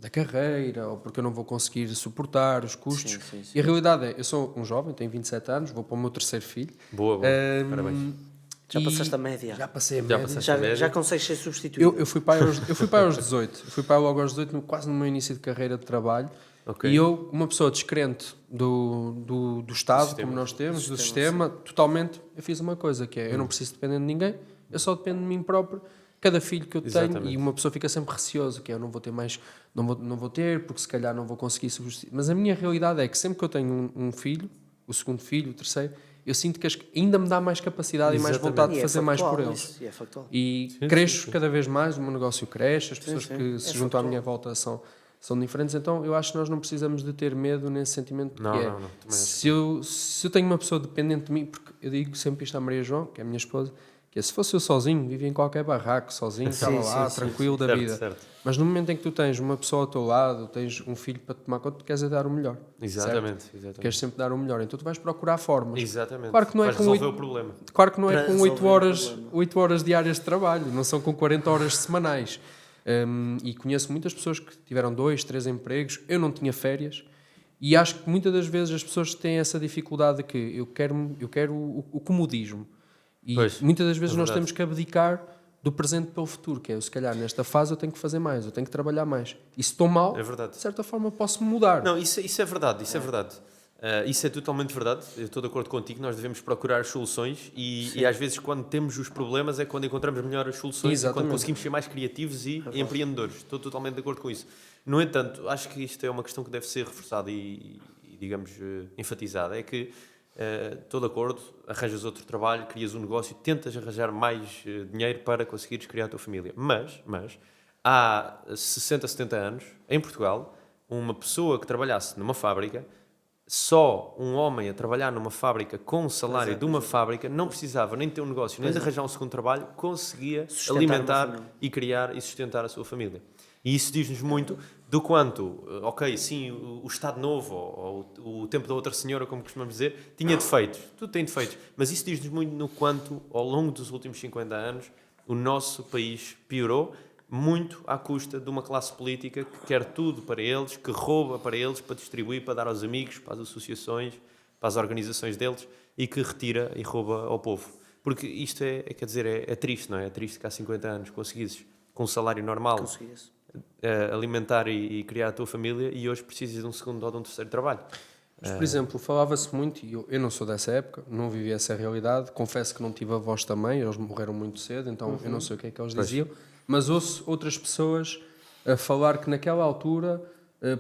da carreira ou porque eu não vou conseguir suportar os custos. Sim, sim. E a realidade é, eu sou um jovem, tenho 27 anos, vou para o meu terceiro filho. Boa. Parabéns. Já E passaste a média. Já passei a Já média. passaste. média? Já consegues ser substituído. Eu fui pai aos 18. Eu fui pai logo aos 18, quase no meu início de carreira de trabalho. Ok. E eu, uma pessoa descrente do Estado, como nós temos, do sistema, totalmente, eu fiz uma coisa, que é, eu não preciso depender de ninguém, eu só dependo de mim próprio, cada filho que eu tenho, Exatamente. e uma pessoa fica sempre receosa, que é, eu não vou ter mais, não vou ter, porque se calhar não vou conseguir substituir. Mas a minha realidade é que sempre que eu tenho um filho, o segundo filho, o terceiro, eu sinto que ainda me dá mais capacidade e mais Exatamente. vontade E de é fazer mais factual por eles. isso, e é factual. E Sim, cresço sim. cada vez mais, o meu negócio cresce, as pessoas sim. que se É juntam à factual. minha volta são diferentes, então eu acho que nós não precisamos de ter medo nesse sentimento Não, que é, não, também acho se eu tenho uma pessoa dependente de mim, porque eu digo sempre isto à Maria João, que é a minha esposa, que é, se fosse eu sozinho, vivia em qualquer barraco, sozinho, estava lá, tranquilo da Certo, vida. certo. Mas no momento em que tu tens uma pessoa ao teu lado, tens um filho para te tomar conta, tu queres é dar o melhor. Exatamente. certo? Exatamente. Queres sempre dar o melhor, então tu vais procurar formas. Exatamente. Claro que não é Vais com resolver 8 o problema. Claro que não é Para com resolver 8 o horas, problema. 8 horas diárias de trabalho, não são com 40 horas semanais. E conheço muitas pessoas que tiveram 2, 3 empregos, eu não tinha férias, e acho que muitas das vezes as pessoas têm essa dificuldade de que eu quero o comodismo. E Pois, muitas das vezes é nós verdade. temos que abdicar do presente pelo futuro, que é, eu, se calhar, nesta fase eu tenho que fazer mais, eu tenho que trabalhar mais. E se estou mal, É verdade. de certa forma posso mudar. Não, isso é verdade, isso é verdade. Isso é totalmente verdade, eu estou de acordo contigo, nós devemos procurar soluções e às vezes quando temos os problemas é quando encontramos melhores soluções e quando Exatamente. conseguimos ser mais criativos e empreendedores. Estou totalmente de acordo com isso. No entanto, acho que isto é uma questão que deve ser reforçada e digamos, enfatizada, é que estou de acordo, arranjas outro trabalho, crias um negócio, tentas arranjar mais dinheiro para conseguires criar a tua família. Mas há 60, 70 anos, em Portugal, uma pessoa que trabalhasse numa fábrica, só um homem a trabalhar numa fábrica com o salário de uma fábrica não precisava nem de ter um negócio, nem de arranjar um segundo trabalho, conseguia Sustentar uma alimentar família. e criar e sustentar a sua família. E isso diz-nos muito do quanto, ok, sim, o Estado Novo ou o tempo da outra senhora, como costumamos dizer, tinha defeitos. Tudo tem defeitos. Mas isso diz-nos muito no quanto, ao longo dos últimos 50 anos, o nosso país piorou muito à custa de uma classe política que quer tudo para eles, que rouba para eles, para distribuir, para dar aos amigos, para as associações, para as organizações deles e que retira e rouba ao povo. Porque isto quer dizer, é triste, não é? É triste que há 50 anos conseguisses, com um salário normal, Consegui isso. alimentar e criar a tua família e hoje precisas de um segundo ou de um terceiro trabalho. Mas, por exemplo, falava-se muito, e eu não sou dessa época, não vivi essa realidade, confesso que não tive avós também, eles morreram muito cedo, então eu não sei o que é que eles diziam, mas ouço outras pessoas a falar que naquela altura,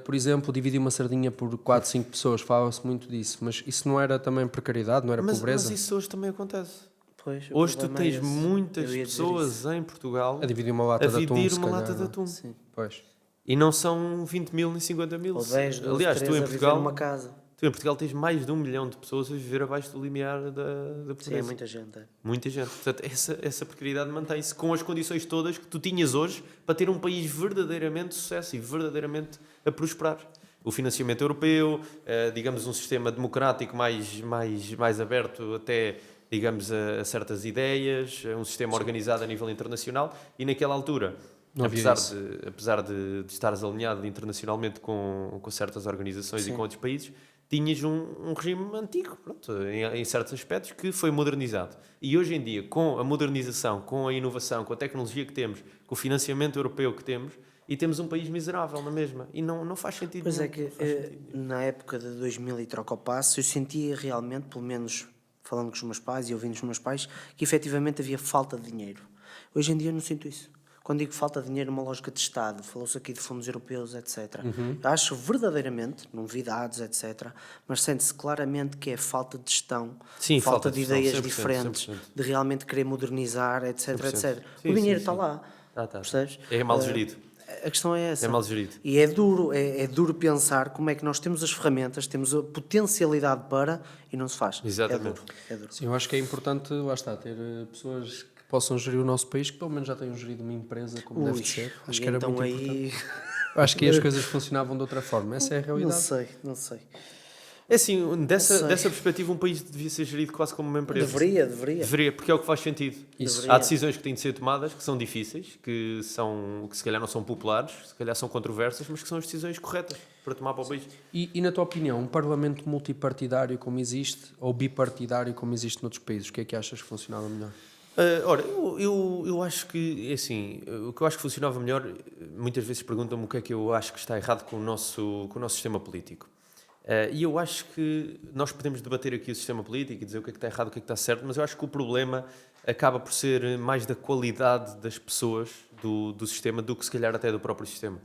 por exemplo, dividir uma sardinha por 4, 5 pessoas, falava-se muito disso, mas isso não era também precariedade, não era pobreza? Mas isso hoje também acontece. Pois, o Hoje tu problema é tens esse. muitas Eu ia dizer pessoas em Portugal A dividir uma lata a de atum, dividir se uma calhar, lata de não? atum. Sim. Pois. E não são 20 mil nem 50 mil. Ou 10, 12, Aliás, 13 tu em a viver Portugal, numa casa. tens mais de 1 milhão de pessoas a viver abaixo do limiar da pobreza. Sim, é muita gente. É. Muita gente. Portanto, essa precariedade mantém-se com as condições todas que tu tinhas hoje para ter um país verdadeiramente de sucesso e verdadeiramente a prosperar. O financiamento europeu, digamos um sistema democrático mais aberto até, digamos, a certas ideias, um sistema organizado a nível internacional e naquela altura, Não havia apesar de estares alinhado internacionalmente com certas organizações e com outros países, tinhas um regime antigo, pronto, em certos aspectos, que foi modernizado. E hoje em dia, com a modernização, com a inovação, com a tecnologia que temos, com o financiamento europeu que temos, e temos um país miserável na mesma. E não faz sentido Pois nenhum. é que Não faz sentido nenhum. na época de 2000 e troca o passo, eu sentia realmente, pelo menos falando com os meus pais e ouvindo os meus pais, que efetivamente havia falta de dinheiro. Hoje em dia eu não sinto isso. quando digo falta de dinheiro numa lógica de Estado, falou-se aqui de fundos europeus, etc. Eu acho verdadeiramente, não vi dados, etc., mas sente-se claramente que é falta de gestão, Sim, falta falta de de gestão, ideias 100%, diferentes, 100%. de realmente querer modernizar, etc, 100%. etc. Sim, O dinheiro sim, está sim. lá, Tá. percebes? É mal gerido. A questão é essa. É mal gerido. E é duro, é duro pensar como é que nós temos as ferramentas, temos a potencialidade para e não se faz. Exatamente. É duro. Sim, eu acho que é importante, lá está, ter pessoas que possam gerir o nosso país, que pelo menos já tenham gerido uma empresa como deve de ser. Acho e que era então muito aí... importante. Eu acho que aí as coisas funcionavam de outra forma. Essa é a realidade. Não sei. É assim, dessa sei. perspectiva, um país devia ser gerido quase como uma empresa. Deveria. Deveria, porque é o que faz sentido. Isso. Deveria. Há decisões que têm de ser tomadas, que são difíceis, que se calhar não são populares, se calhar são controversas, mas que são as decisões corretas para tomar para o país. E na tua opinião, um parlamento multipartidário como existe, ou bipartidário como existe noutros países, o que é que achas que funcionava melhor? Ora, eu acho que, é assim, o que eu acho que funcionava melhor, muitas vezes perguntam-me o que é que eu acho que está errado com o nosso sistema político. E eu acho que nós podemos debater aqui o sistema político e dizer o que é que está errado, o que é que está certo, mas eu acho que o problema acaba por ser mais da qualidade das pessoas do sistema do que se calhar até do próprio sistema.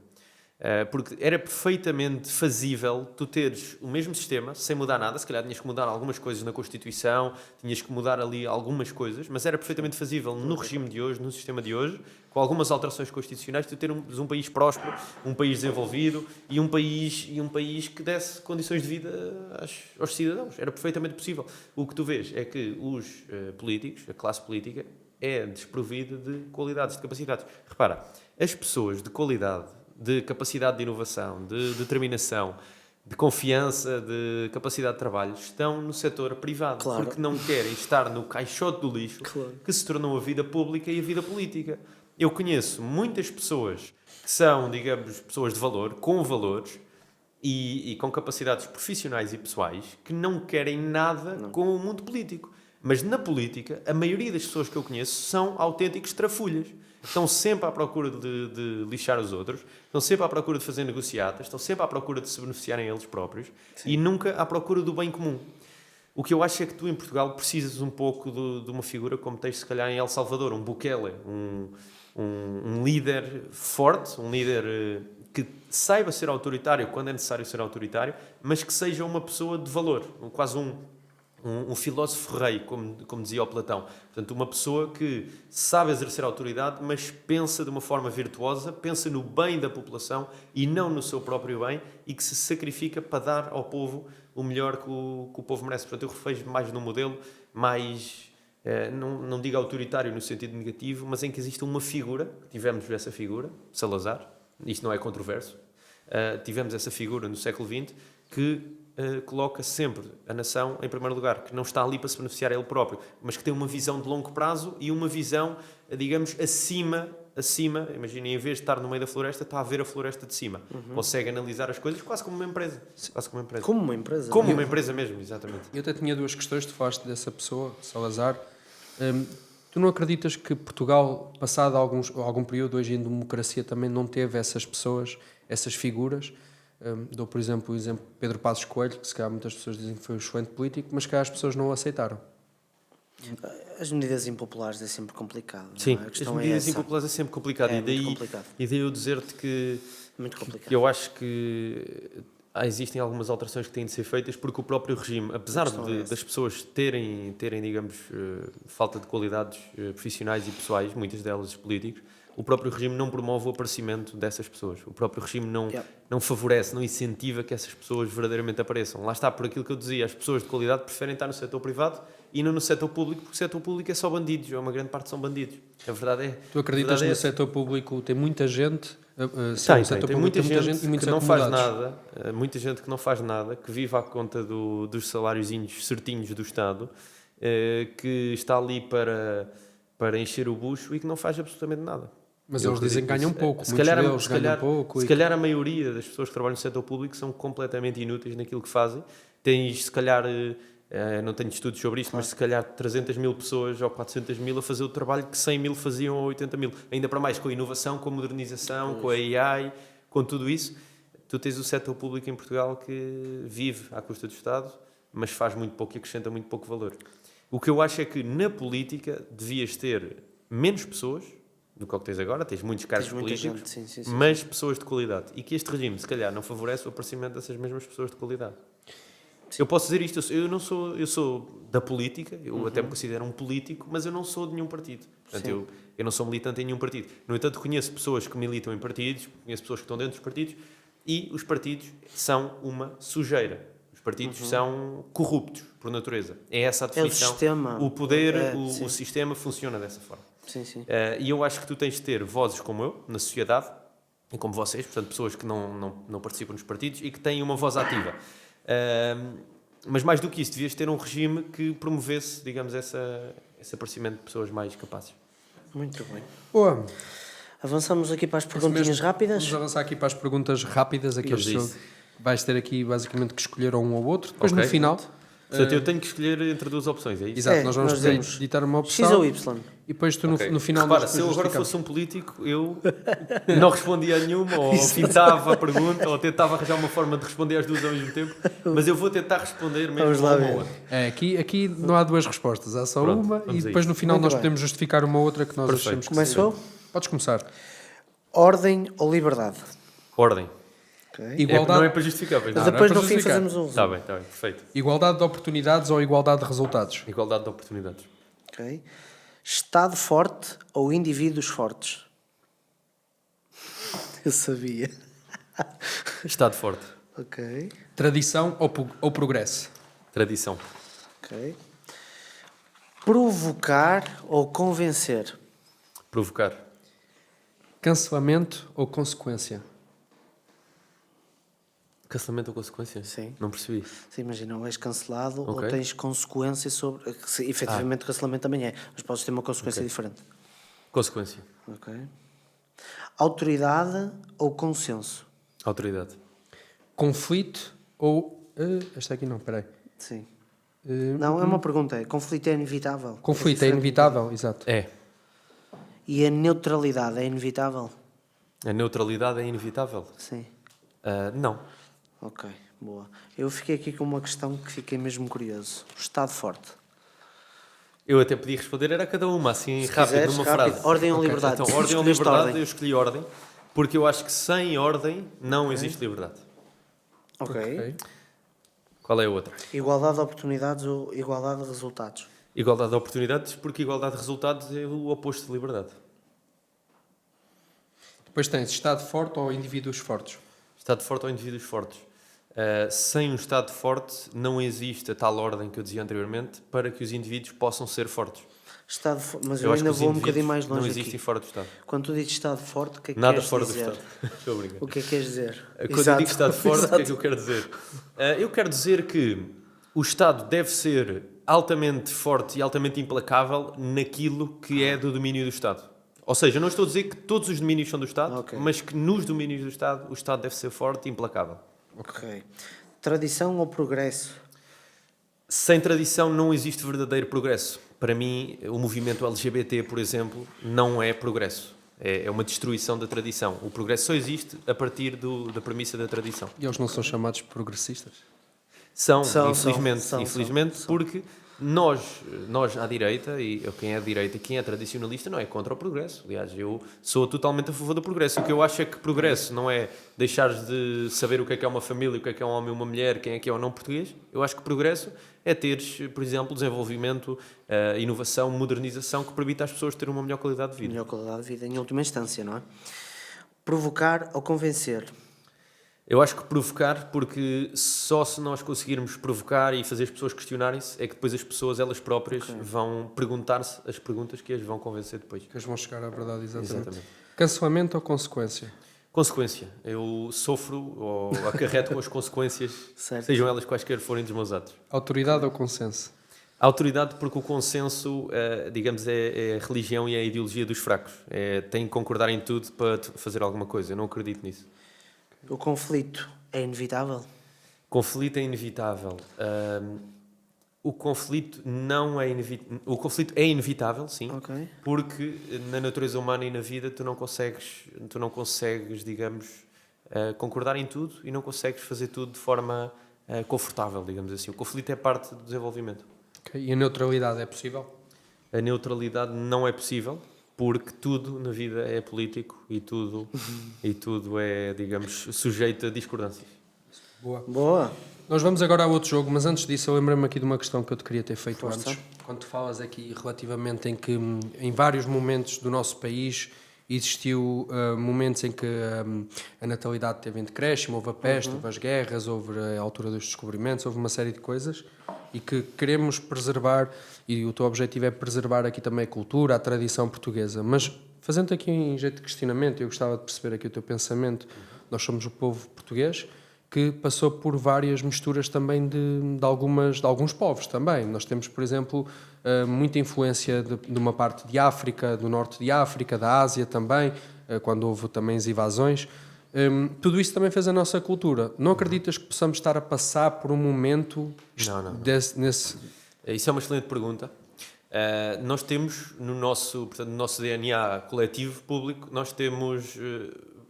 Porque era perfeitamente fazível tu teres o mesmo sistema sem mudar nada, se calhar tinhas que mudar algumas coisas na Constituição, tinhas que mudar ali algumas coisas, mas era perfeitamente fazível no regime de hoje, no sistema de hoje, com algumas alterações constitucionais, tu ter um país próspero, um país desenvolvido e um país que desse condições de vida aos cidadãos. Era perfeitamente possível. O que tu vês é que os políticos, a classe política, é desprovida de qualidades, de capacidades. Repara, as pessoas de qualidade, de capacidade de inovação, de determinação, de confiança, de capacidade de trabalho, estão no setor privado, Claro. porque não querem estar no caixote do lixo que se tornou a vida pública e a vida política. Eu conheço muitas pessoas que são, digamos, pessoas de valor, com valores e com capacidades profissionais e pessoais que não querem nada com o mundo político. Mas na política, a maioria das pessoas que eu conheço são autênticos trafulhas. Estão sempre à procura de lixar os outros, estão sempre à procura de fazer negociatas, estão sempre à procura de se beneficiarem eles próprios e nunca à procura do bem comum. O que eu acho é que tu, em Portugal, precisas um pouco de uma figura como tens, se calhar, em El Salvador, um Bukele, um líder forte, um líder que saiba ser autoritário quando é necessário ser autoritário, mas que seja uma pessoa de valor, quase um filósofo rei, como dizia o Platão. Portanto, uma pessoa que sabe exercer autoridade, mas pensa de uma forma virtuosa, pensa no bem da população e não no seu próprio bem, e que se sacrifica para dar ao povo o melhor que o povo merece. Portanto, eu revejo mais num modelo mais, não digo autoritário no sentido negativo, mas em que existe uma figura, tivemos essa figura, Salazar, isto não é controverso, tivemos essa figura no século XX, que coloca sempre a nação em primeiro lugar, que não está ali para se beneficiar a ele próprio, mas que tem uma visão de longo prazo e uma visão, digamos, acima, imaginem, em vez de estar no meio da floresta, está a ver a floresta de cima. Consegue analisar as coisas quase como uma empresa. Quase como uma empresa. Como uma empresa. Como uma empresa mesmo, exatamente. Eu até tinha duas questões, tu falaste dessa pessoa, Salazar. Tu não acreditas que Portugal, passado algum período hoje em democracia, também não teve essas pessoas, essas figuras? Dou, por exemplo, o exemplo de Pedro Passos Coelho, que se calhar muitas pessoas dizem que foi um excelente político, mas que as pessoas não o aceitaram. As medidas impopulares é sempre complicado. Sim, não é? A as questão medidas é essa. impopulares é sempre complicado. É e, daí, muito complicado. e daí eu dizer-te Muito complicado. que eu acho que existem algumas alterações que têm de ser feitas porque o próprio regime, apesar das pessoas terem, digamos, falta de qualidades profissionais e pessoais, muitas delas políticos, o próprio regime não promove o aparecimento dessas pessoas. O próprio regime não favorece, não incentiva que essas pessoas verdadeiramente apareçam. Lá está, por aquilo que eu dizia, as pessoas de qualidade preferem estar no setor privado e não no setor público, porque o setor público é só bandidos, ou uma grande parte são bandidos. A verdade é... Tu acreditas que no setor público tem muita gente? Tem muita gente e muitos que não faz acomodados. nada, muita gente que não faz nada, que vive à conta dos saláriozinhos certinhos do Estado, que está ali para encher o bucho e que não faz absolutamente nada. Mas eles dizem que ganham pouco, se muitos calhar, deles ganham pouco. Se calhar a maioria das pessoas que trabalham no setor público são completamente inúteis naquilo que fazem. Tens, se calhar, não tenho estudos sobre isto, mas se calhar 300 mil pessoas ou 400 mil a fazer o trabalho que 100 mil faziam ou 80 mil. Ainda para mais com a inovação, com a modernização, com a AI, com tudo isso. Tu tens o setor público em Portugal que vive à custa do Estado, mas faz muito pouco e acrescenta muito pouco valor. O que eu acho é que na política devias ter menos pessoas do que tens agora, tens muitos cargos Tens muita políticos, gente, sim. mas pessoas de qualidade. E que este regime, se calhar, não favorece o aparecimento dessas mesmas pessoas de qualidade. Eu posso dizer isto, eu sou da política, eu até me considero um político, mas eu não sou de nenhum partido. Portanto, eu não sou militante em nenhum partido. No entanto, conheço pessoas que militam em partidos, conheço pessoas que estão dentro dos partidos, e os partidos são uma sujeira. Os partidos são corruptos, por natureza. É essa a definição. É o sistema. O poder, o sistema funciona dessa forma. Sim. E eu acho que tu tens de ter vozes como eu, na sociedade, e como vocês, portanto, pessoas que não participam nos partidos e que têm uma voz ativa. Mas mais do que isso, devias ter um regime que promovesse, digamos, esse aparecimento de pessoas mais capazes. Muito bem. Boa. Avançamos aqui para as perguntinhas rápidas. Vamos avançar aqui para as perguntas rápidas. Vais ter aqui basicamente que escolher um ou outro. Depois no final... Portanto, eu tenho que escolher entre duas opções, é isso? Exato, nós vamos editar uma opção. X ou Y. E depois tu no final... Repara, se eu agora fosse um político, eu não respondia a nenhuma, ou pintava a pergunta, ou tentava arranjar uma forma de responder às duas ao mesmo tempo, mas eu vou tentar responder mesmo a uma ou outra. Aqui não há duas respostas, há só uma, e depois no final nós podemos justificar uma outra que nós achamos que Começo eu? Podes começar. Ordem ou liberdade? Ordem. Okay. Igualdade... Não é para justificar, pois não. Depois não é no para fim fazemos um Está bem, perfeito. Igualdade de oportunidades ou igualdade de resultados? Igualdade de oportunidades. Ok. Estado forte ou indivíduos fortes? Eu sabia. Estado forte. Ok. Tradição ou progresso? Tradição. Ok. Provocar ou convencer? Provocar. Cancelamento ou consequência? Cancelamento ou consequência? Sim. Não percebi. Sim, imagina, ou és cancelado ou Ok. tens consequências sobre... Se, efetivamente, cancelamento também é, mas podes ter uma consequência diferente. Consequência. Ok. Autoridade ou consenso? Autoridade. Conflito ou... esta aqui não, peraí. Sim. Não, é uma pergunta. Conflito é inevitável? Conflito é inevitável, exato. É. E a neutralidade é inevitável? A neutralidade é inevitável? Sim. Não. Ok, boa. Eu fiquei aqui com uma questão que fiquei mesmo curioso. O Estado forte. Eu até podia responder, era cada uma, assim, rápido, quiseres, numa rápido. frase. Ordem ou liberdade? Então, ordem ou Escolheste liberdade, ordem. eu escolhi ordem, porque eu acho que sem ordem não existe liberdade. Ok. Qual é a outra? Igualdade de oportunidades ou igualdade de resultados? Igualdade de oportunidades, porque igualdade de resultados é o oposto de liberdade. Depois tens Estado forte ou indivíduos fortes? Estado forte ou indivíduos fortes? Sem um Estado forte não existe a tal ordem que eu dizia anteriormente para que os indivíduos possam ser fortes. Mas eu acho ainda que os vou um indivíduos bocadinho mais longe não aqui. existem fora do Estado. Quando tu dizes Estado forte, o que é que Nada queres fora dizer? do Estado. Estou a brincar. O que é que queres dizer? Quando eu digo Estado forte, o que é que eu quero dizer? Eu quero dizer que o Estado deve ser altamente forte e altamente implacável naquilo que é do domínio do Estado. Ou seja, não estou a dizer que todos os domínios são do Estado, Ok. mas que nos domínios do Estado, o Estado deve ser forte e implacável. Ok. Tradição ou progresso? Sem tradição não existe verdadeiro progresso. Para mim, o movimento LGBT, por exemplo, não é progresso. É uma destruição da tradição. O progresso só existe a partir da premissa da tradição. E eles não são chamados progressistas? São, São. infelizmente, porque nós à direita, e quem é de direita, quem é tradicionalista, não é contra o progresso. Aliás, eu sou totalmente a favor do progresso. O que eu acho é que progresso não é deixares de saber o que é uma família, o que é um homem e uma mulher, quem é ou não português. Eu acho que progresso é teres, por exemplo, desenvolvimento, inovação, modernização que permita às pessoas ter uma melhor qualidade de vida. Melhor qualidade de vida, em última instância, não é? Provocar ou convencer? Eu acho que provocar, porque só se nós conseguirmos provocar e fazer as pessoas questionarem-se, é que depois as pessoas, elas próprias, vão perguntar-se as perguntas que as vão convencer depois. Que eles vão chegar à verdade, exatamente. Exatamente. Cancelamento ou consequência? Consequência. Eu sofro ou acarreto com as consequências, Certo. sejam elas quaisquer forem dos meus atos. Autoridade ou consenso? A autoridade, porque o consenso, digamos, é a religião e é a ideologia dos fracos. Tem que concordar em tudo para fazer alguma coisa. Eu não acredito nisso. O conflito é inevitável? Conflito é inevitável. O conflito não é inevitável. O conflito é inevitável, sim, Ok. porque na natureza humana e na vida tu não consegues, digamos, concordar em tudo e não consegues fazer tudo de forma confortável, digamos assim. O conflito é parte do desenvolvimento. Okay. E a neutralidade é possível? A neutralidade não é possível, porque tudo na vida é político e tudo é, digamos, sujeito a discordâncias. Boa. Nós vamos agora a outro jogo, mas antes disso eu lembrei-me aqui de uma questão que eu te queria ter feito Força. antes. Quando tu falas aqui relativamente em que em vários momentos do nosso país existiu momentos em que a natalidade teve em decréscimo, houve a peste, houve as guerras, houve a altura dos descobrimentos, houve uma série de coisas e que queremos preservar, e o teu objetivo é preservar aqui também a cultura, a tradição portuguesa. Mas fazendo aqui em jeito de questionamento, eu gostava de perceber aqui o teu pensamento. Nós somos o povo português que passou por várias misturas também de alguns povos também. Nós temos, por exemplo, muita influência de uma parte de África, do norte de África, da Ásia também, quando houve também as invasões. Tudo isso também fez a nossa cultura. Não acreditas que possamos estar a passar por um momento nesse... Isso é uma excelente pergunta. Nós temos no nosso DNA coletivo público, nós temos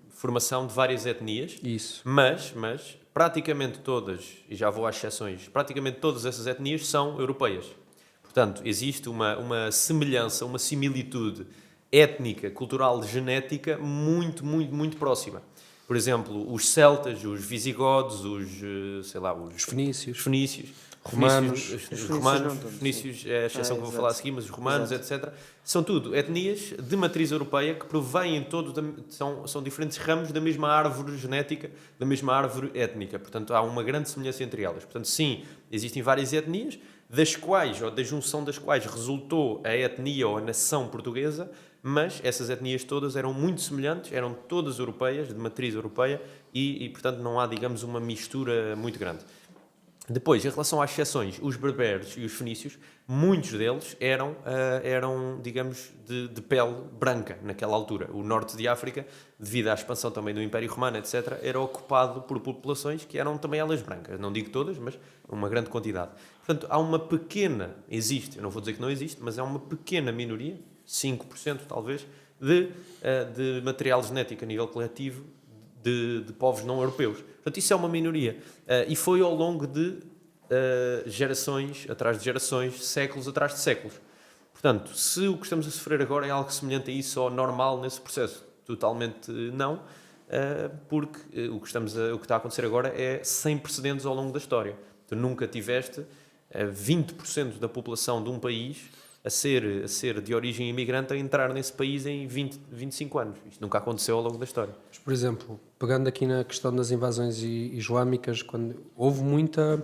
formação de várias etnias. Isso. Mas praticamente todas, e já vou às exceções, praticamente todas essas etnias são europeias. Portanto, existe uma semelhança, uma similitude étnica, cultural, genética muito, muito, muito próxima. Por exemplo, os celtas, os visigodos, os fenícios, romanos. Os fenícios é a exceção que eu vou falar a seguir, mas os romanos, etc. São tudo etnias de matriz europeia que provêm são diferentes ramos da mesma árvore genética, da mesma árvore étnica. Portanto, há uma grande semelhança entre elas. Portanto, sim, existem várias etnias, das quais, ou da junção das quais, resultou a etnia ou a nação portuguesa, mas essas etnias todas eram muito semelhantes, eram todas europeias, de matriz europeia, e portanto, não há, digamos, uma mistura muito grande. Depois, em relação às exceções, os berberes e os fenícios, muitos deles eram digamos, de pele branca naquela altura. O norte de África, devido à expansão também do Império Romano, etc., era ocupado por populações que eram também elas brancas. Não digo todas, mas uma grande quantidade. Portanto, há uma pequena, eu não vou dizer que não existe, mas há uma pequena minoria, 5% talvez, de material genético a nível coletivo de povos não europeus. Portanto, isso é uma minoria. E foi ao longo de gerações atrás de gerações, séculos atrás de séculos. Portanto, se o que estamos a sofrer agora é algo semelhante a isso ou normal nesse processo, totalmente não, porque o que está a acontecer agora é sem precedentes ao longo da história. Tu nunca tiveste 20% da população de um país a ser de origem imigrante a entrar nesse país em 25 anos. Isto nunca aconteceu ao longo da história. Mas, por exemplo, pegando aqui na questão das invasões islâmicas, quando houve muita...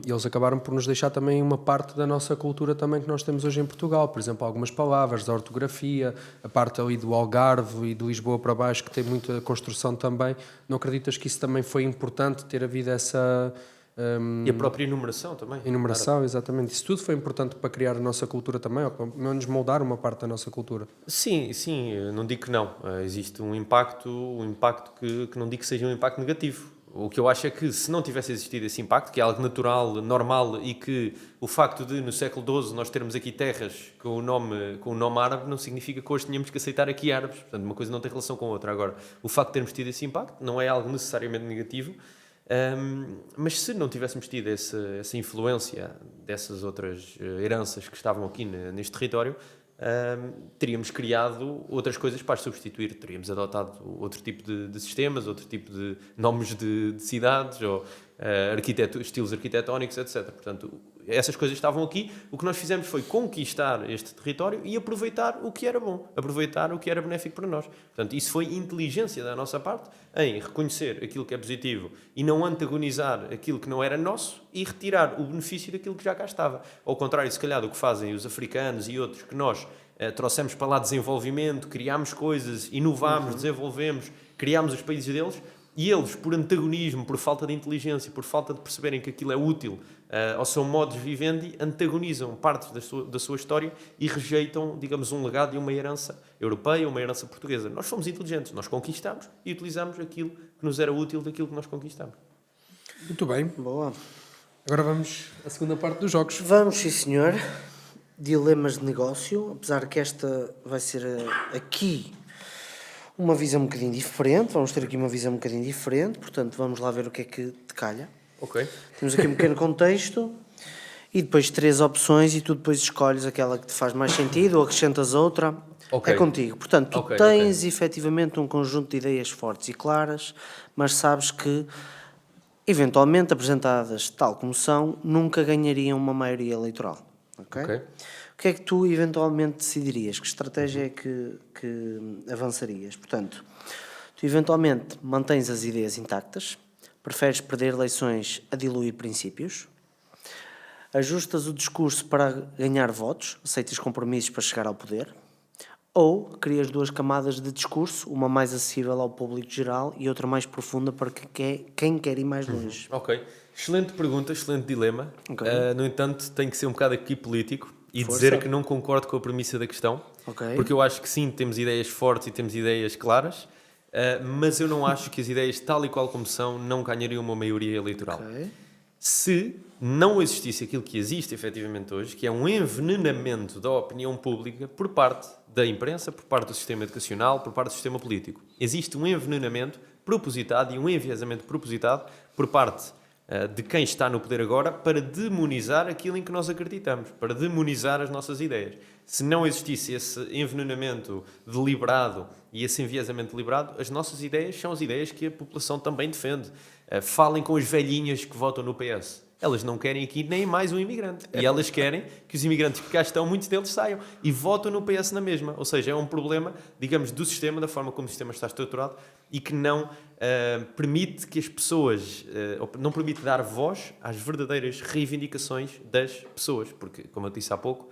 eles acabaram por nos deixar também uma parte da nossa cultura também que nós temos hoje em Portugal. Por exemplo, algumas palavras da ortografia, a parte ali do Algarve e de Lisboa para baixo, que tem muita construção também. Não acreditas que isso também foi importante, ter havido essa... E a própria enumeração também. Enumeração, exatamente. Isso tudo foi importante para criar a nossa cultura também, ou pelo menos moldar uma parte da nossa cultura. Sim, não digo que não. Existe um impacto que não digo que seja um impacto negativo. O que eu acho é que se não tivesse existido esse impacto, que é algo natural, normal, e que o facto de no século XII nós termos aqui terras com o nome árabe não significa que hoje tenhamos que aceitar aqui árabes. Portanto, uma coisa não tem relação com a outra. Agora, o facto de termos tido esse impacto não é algo necessariamente negativo. Mas se não tivéssemos tido essa influência dessas outras heranças que estavam aqui neste território, teríamos criado outras coisas para as substituir. Teríamos adotado outro tipo de sistemas, outro tipo de nomes de cidades, ou estilos arquitetónicos, etc. Portanto, essas coisas estavam aqui. O que nós fizemos foi conquistar este território e aproveitar o que era bom, aproveitar o que era benéfico para nós. Portanto, isso foi inteligência da nossa parte em reconhecer aquilo que é positivo e não antagonizar aquilo que não era nosso e retirar o benefício daquilo que já cá estava. Ao contrário, se calhar, do que fazem os africanos e outros, que nós trouxemos para lá desenvolvimento, criámos coisas, inovámos, desenvolvemos, criámos os países deles. E eles, por antagonismo, por falta de inteligência, por falta de perceberem que aquilo é útil ao seu modus vivendi, antagonizam partes da sua história e rejeitam, digamos, um legado e uma herança europeia, uma herança portuguesa. Nós fomos inteligentes, nós conquistamos e utilizamos aquilo que nos era útil daquilo que nós conquistamos. Muito bem. Boa. Agora vamos à segunda parte dos jogos. Vamos, sim senhor. Dilemas de negócio, apesar que esta vai ser aqui... uma visão um bocadinho diferente, vamos ter aqui uma visão um bocadinho diferente, portanto vamos lá ver o que é que te calha. Ok. Temos aqui um pequeno contexto e depois 3 opções e tu depois escolhes aquela que te faz mais sentido ou acrescentas outra. Ok. É contigo. Portanto, tu Ok, tens efetivamente um conjunto de ideias fortes e claras, mas sabes que, eventualmente apresentadas tal como são, nunca ganhariam uma maioria eleitoral. Ok? Ok. O que é que tu eventualmente decidirias? Que estratégia é que avançarias? Portanto, tu eventualmente mantens as ideias intactas, preferes perder eleições a diluir princípios, ajustas o discurso para ganhar votos, aceitas compromissos para chegar ao poder, ou crias duas camadas de discurso, uma mais acessível ao público geral e outra mais profunda para quem quer ir mais longe. Ok. Excelente pergunta, excelente dilema. Ok. No entanto, tenho que ser um bocado aqui político e Força. dizer que não concordo com a premissa da questão. Ok. Porque eu acho que sim, temos ideias fortes e temos ideias claras, mas eu não acho que as ideias, tal e qual como são, não ganhariam uma maioria eleitoral. Ok. Se não existisse aquilo que existe efetivamente hoje, que é um envenenamento da opinião pública por parte da imprensa, por parte do sistema educacional, por parte do sistema político. Existe um envenenamento propositado e um enviesamento propositado por parte de quem está no poder agora para demonizar aquilo em que nós acreditamos, para demonizar as nossas ideias. Se não existisse esse envenenamento deliberado e esse enviesamento deliberado, as nossas ideias são as ideias que a população também defende. Falem com as velhinhas que votam no PS. Elas não querem aqui nem mais um imigrante. E elas querem que os imigrantes que cá estão, muitos deles saiam. E votam no PS na mesma. Ou seja, é um problema, digamos, do sistema, da forma como o sistema está estruturado e que não permite que as pessoas, não permite dar voz às verdadeiras reivindicações das pessoas. Porque, como eu disse há pouco,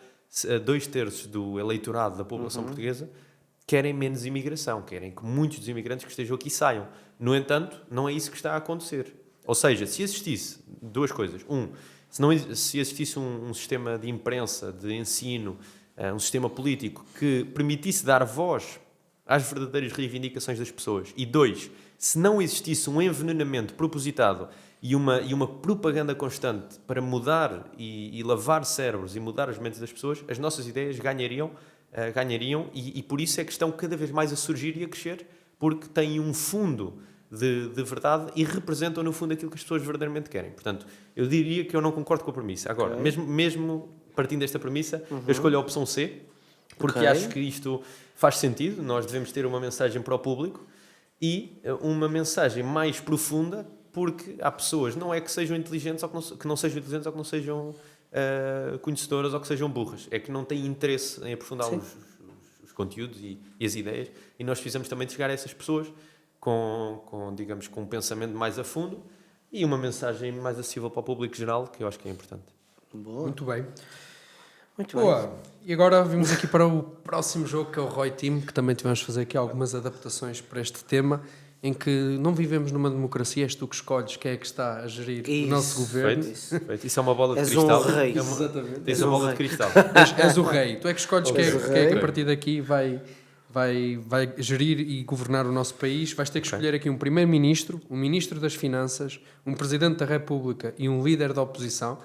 2/3 do eleitorado da população portuguesa querem menos imigração, querem que muitos dos imigrantes que estejam aqui saiam. No entanto, não é isso que está a acontecer. Ou seja, se existisse duas coisas. Se existisse um sistema de imprensa, de ensino, um sistema político que permitisse dar voz às verdadeiras reivindicações das pessoas. E dois, se não existisse um envenenamento propositado e uma propaganda constante para mudar e lavar cérebros e mudar as mentes das pessoas, as nossas ideias ganhariam e por isso é que estão cada vez mais a surgir e a crescer, porque têm um fundo de verdade e representam no fundo aquilo que as pessoas verdadeiramente querem. Portanto, eu diria que eu não concordo com a premissa. Agora, mesmo partindo desta premissa, eu escolho a opção C, porque acho que isto faz sentido, nós devemos ter uma mensagem para o público e uma mensagem mais profunda, porque há pessoas, não é que sejam inteligentes ou que não sejam inteligentes ou que não sejam conhecedoras ou que sejam burras, é que não têm interesse em aprofundar os conteúdos e as ideias, e nós precisamos também de chegar a essas pessoas digamos, com um pensamento mais a fundo e uma mensagem mais acessível para o público geral, que eu acho que é importante. Boa. Muito bem. Muito Boa. bem. E agora vimos aqui para o próximo jogo, que é o Roy Team, que também tivemos de fazer aqui algumas adaptações para este tema, em que não vivemos numa democracia, és tu que escolhes quem é que está a gerir o nosso governo. Feito. Isso é uma bola de És cristal. um rei. Exatamente. Tens a bola de cristal. És o rei. Tu é que escolhes quem é que a partir daqui vai gerir e governar o nosso país. Vais ter que escolher aqui um primeiro-ministro, um ministro das Finanças, um presidente da República e um líder da oposição.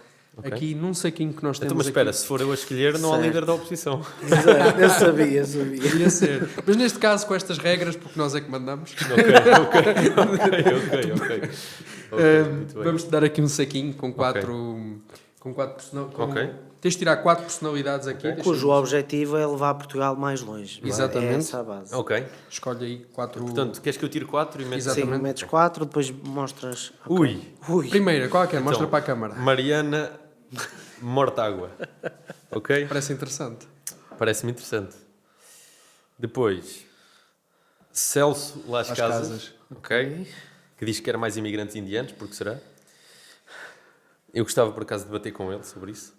Aqui num saquinho que nós temos. Então, mas espera, aqui. se for eu a escolher, não há líder da oposição. Exato, eu sabia. Podia ser. Mas neste caso, com estas regras, porque nós é que mandamos, Ok. vamos-te dar aqui um saquinho com quatro Tens de tirar 4 personalidades aqui. Cujo objetivo é levar Portugal mais longe. Exatamente. É essa a base. Ok. Escolhe aí 4. Portanto, queres que eu tire 4 e meto... Exatamente. Sim, metes 4, depois mostras... Okay. Ui. Primeira, qual é que é? Mostra Então, para a câmara. Mariana Mortágua. Ok? Parece interessante. Parece-me interessante. Depois, Celso Las Casas. Ok. Que diz que quer mais imigrantes indianos, porque será? Eu gostava, por acaso, de debater com ele sobre isso.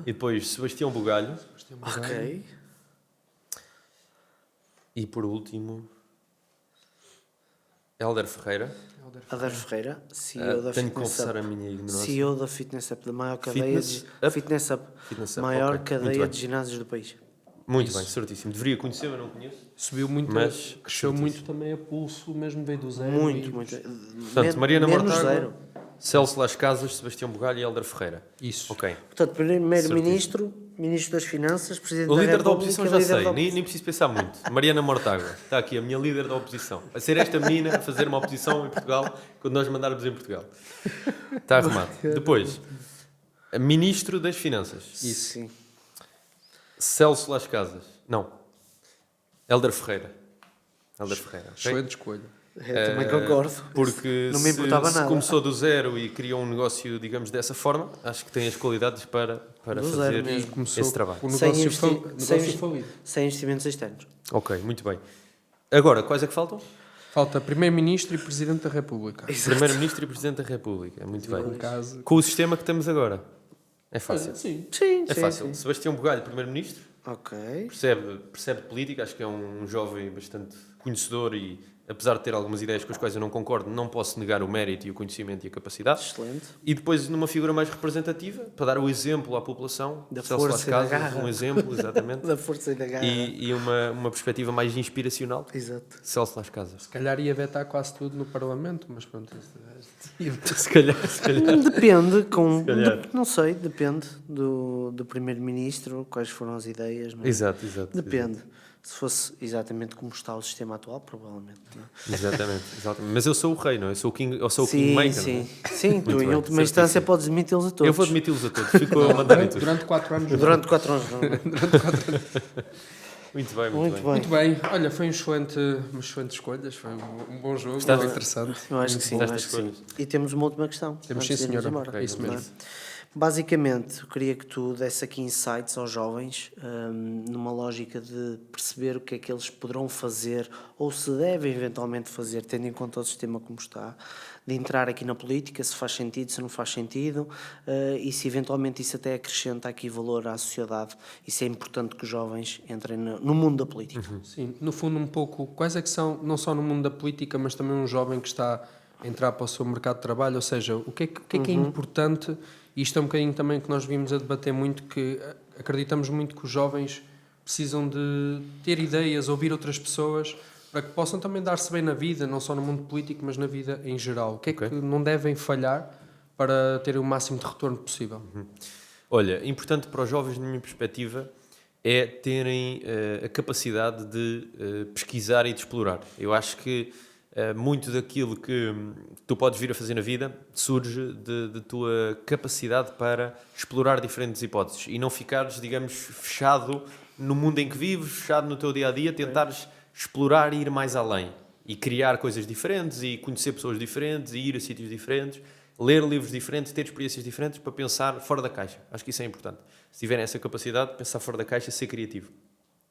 E depois, Sebastião Bugalho. Ok. E, por último, Hélder Ferreira. Hélder Ferreira, CEO da Tenho que Fitness confessar Up. a minha ignorância. CEO da Fitness Up, da maior cadeia Fitness de... Up? Fitness Up. Fitness Up, Maior ok. Muito cadeia bem. de ginásios do país. Muito bem, certíssimo. Deveria conhecer, mas não conheço. Subiu muito, Mas, cresceu muito também a pulso, mesmo veio do zero. Muito. Portanto, Mariana menos Mortágua, zero. Celso Las Casas, Sebastião Bugalho e Hélder Ferreira. Isso. Ok. Portanto, primeiro-ministro, ministro das Finanças, presidente O da líder da República, oposição já líder sei, da nem preciso pensar muito. Mariana Mortágua, está aqui a minha líder da oposição. Vai ser esta menina a fazer uma oposição em Portugal quando nós mandarmos em Portugal. Está arrumado. Depois, ministro das Finanças. Isso, sim. Celso Las Casas. Não. Hélder Ferreira. Hélder Ferreira. Okay? Excelente escolha. Eu também concordo. Porque Não me importava se nada. começou do zero e criou um negócio, digamos, dessa forma, acho que tem as qualidades para Do fazer zero mesmo. Começou esse trabalho. com o Sem negócio, investi- negócio falido. Sem investimentos externos. Ok, muito bem. Agora, quais é que faltam? Falta Primeiro-Ministro e Presidente da República. Primeiro-Ministro e Presidente da República. Muito No bem. caso... Com o sistema que temos agora. É fácil. Sim. Sim, É sim, fácil. sim. Sebastião Bugalho, Primeiro-Ministro, Ok. percebe de política, acho que é um jovem bastante conhecedor e, apesar de ter algumas ideias com as quais eu não concordo, não posso negar o mérito e o conhecimento e a capacidade. Excelente. E depois, numa figura mais representativa, para dar o exemplo à população, Da Celso força Las e da Casas, garra. um exemplo, exatamente, Da força e da garra. e uma perspectiva mais inspiracional, Exato. Celso Las Casas. Se calhar ia vetar quase tudo no Parlamento, mas pronto. Se calhar. Depende, calhar. não sei, depende do Primeiro-Ministro, quais foram as ideias. Não é? Exato. Depende. Se fosse exatamente como está o sistema atual, provavelmente. Não é? Exatamente. Mas eu sou o rei, não é? Eu sou o sim, Kingmaker. sim. Não é? Sim, tu Muito em bem, última certíssimo. instância podes demiti-los a todos. Eu vou demiti-los a todos. Ficou a mandar em tudo. Durante 4 anos. Durante 4 anos. Não é? Muito bem, Muito bem. Muito bem. Olha, foi umas excelentes escolhas. Foi um bom jogo, Gostaste? foi interessante. Eu acho que sim, eu Destas acho que sim. escolhas. E temos uma última questão. Temos, antes sim, de irmos senhora. Ok, embora, É isso não é? mesmo. Basicamente, eu queria que tu desse aqui insights aos jovens, numa lógica de perceber o que é que eles poderão fazer ou se devem eventualmente fazer, tendo em conta o sistema como está, de entrar aqui na política, se faz sentido, se não faz sentido, e se eventualmente isso até acrescenta aqui valor à sociedade, e se é importante que os jovens entrem no mundo da política. Sim, no fundo um pouco, quais é que são, não só no mundo da política, mas também um jovem que está a entrar para o seu mercado de trabalho, ou seja, o que é importante, e isto é um bocadinho também que nós vimos a debater muito, que acreditamos muito que os jovens precisam de ter ideias, ouvir outras pessoas, para que possam também dar-se bem na vida, não só no mundo político, mas na vida em geral. O que é que não devem falhar para terem o máximo de retorno possível? Olha, importante para os jovens, na minha perspectiva, é terem a capacidade de pesquisar e de explorar. Eu acho que muito daquilo que tu podes vir a fazer na vida surge de tua capacidade para explorar diferentes hipóteses e não ficares, digamos, fechado no mundo em que vives, fechado no teu dia-a-dia, tentares explorar e ir mais além e criar coisas diferentes e conhecer pessoas diferentes e ir a sítios diferentes, ler livros diferentes, ter experiências diferentes para pensar fora da caixa. Acho que isso é importante. Se tiverem essa capacidade de pensar fora da caixa, ser criativo.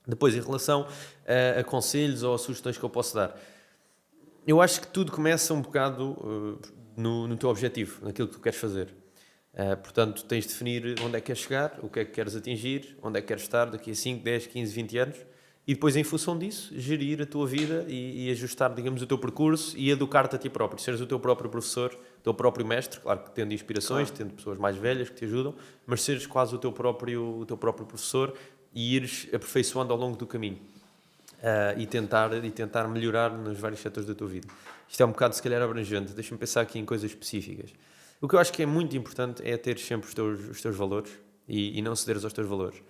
Depois, em relação a conselhos ou a sugestões que eu posso dar, eu acho que tudo começa um bocado no teu objetivo, naquilo que tu queres fazer. Portanto, tens de definir onde é que queres chegar, o que é que queres atingir, onde é que queres estar daqui a 5, 10, 15, 20 anos e depois, em função disso, gerir a tua vida e ajustar, digamos, o teu percurso e educar-te a ti próprio. Seres o teu próprio professor, o teu próprio mestre, claro que tendo inspirações, tendo pessoas mais velhas que te ajudam, mas seres quase o teu próprio professor e ires aperfeiçoando ao longo do caminho. E tentar melhorar nos vários setores da tua vida. Isto é um bocado, se calhar, abrangente. Deixa-me pensar aqui em coisas específicas. O que eu acho que é muito importante é ter sempre os teus valores e não cederes aos teus valores.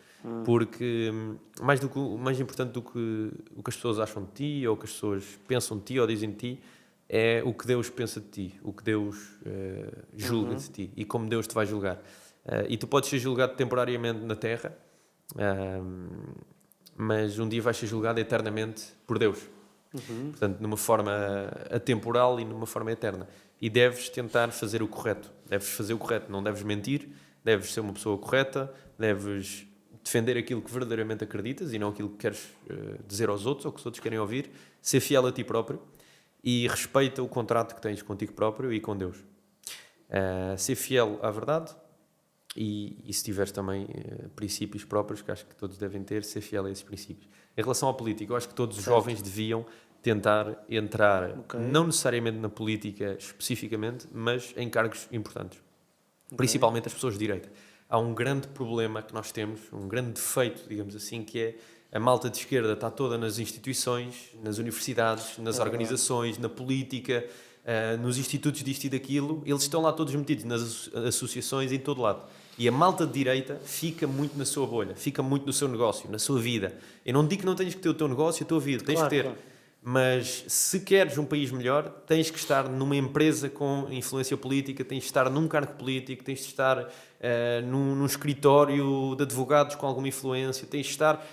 Porque mais importante do que o que as pessoas acham de ti ou o que as pessoas pensam de ti ou dizem de ti é o que Deus pensa de ti, o que Deus julga de ti e como Deus te vai julgar. E tu podes ser julgado temporariamente na terra, mas um dia vais ser julgado eternamente por Deus. Portanto, numa forma atemporal e numa forma eterna. E deves tentar fazer o correto. Deves fazer o correto, não deves mentir, deves ser uma pessoa correta, deves defender aquilo que verdadeiramente acreditas e não aquilo que queres dizer aos outros ou que os outros querem ouvir. Ser fiel a ti próprio e respeita o contrato que tens contigo próprio e com Deus. Ser fiel à verdade. E se tiveres também princípios próprios, que acho que todos devem ter, ser fiel a esses princípios. Em relação à política, eu acho que todos os jovens deviam tentar entrar, não necessariamente na política especificamente, mas em cargos importantes. Principalmente as pessoas de direita. Há um grande problema que nós temos, um grande defeito, digamos assim, que é a malta de esquerda está toda nas instituições, nas universidades, nas organizações, na política, nos institutos disto e daquilo. Eles estão lá todos metidos nas associações, em todo lado. E a malta de direita fica muito na sua bolha, fica muito no seu negócio, na sua vida. Eu não digo que não tens que ter o teu negócio, a tua vida, tens que ter. Claro. Mas se queres um país melhor, tens que estar numa empresa com influência política, tens de estar num cargo político, tens de estar num escritório de advogados com alguma influência, tens de estar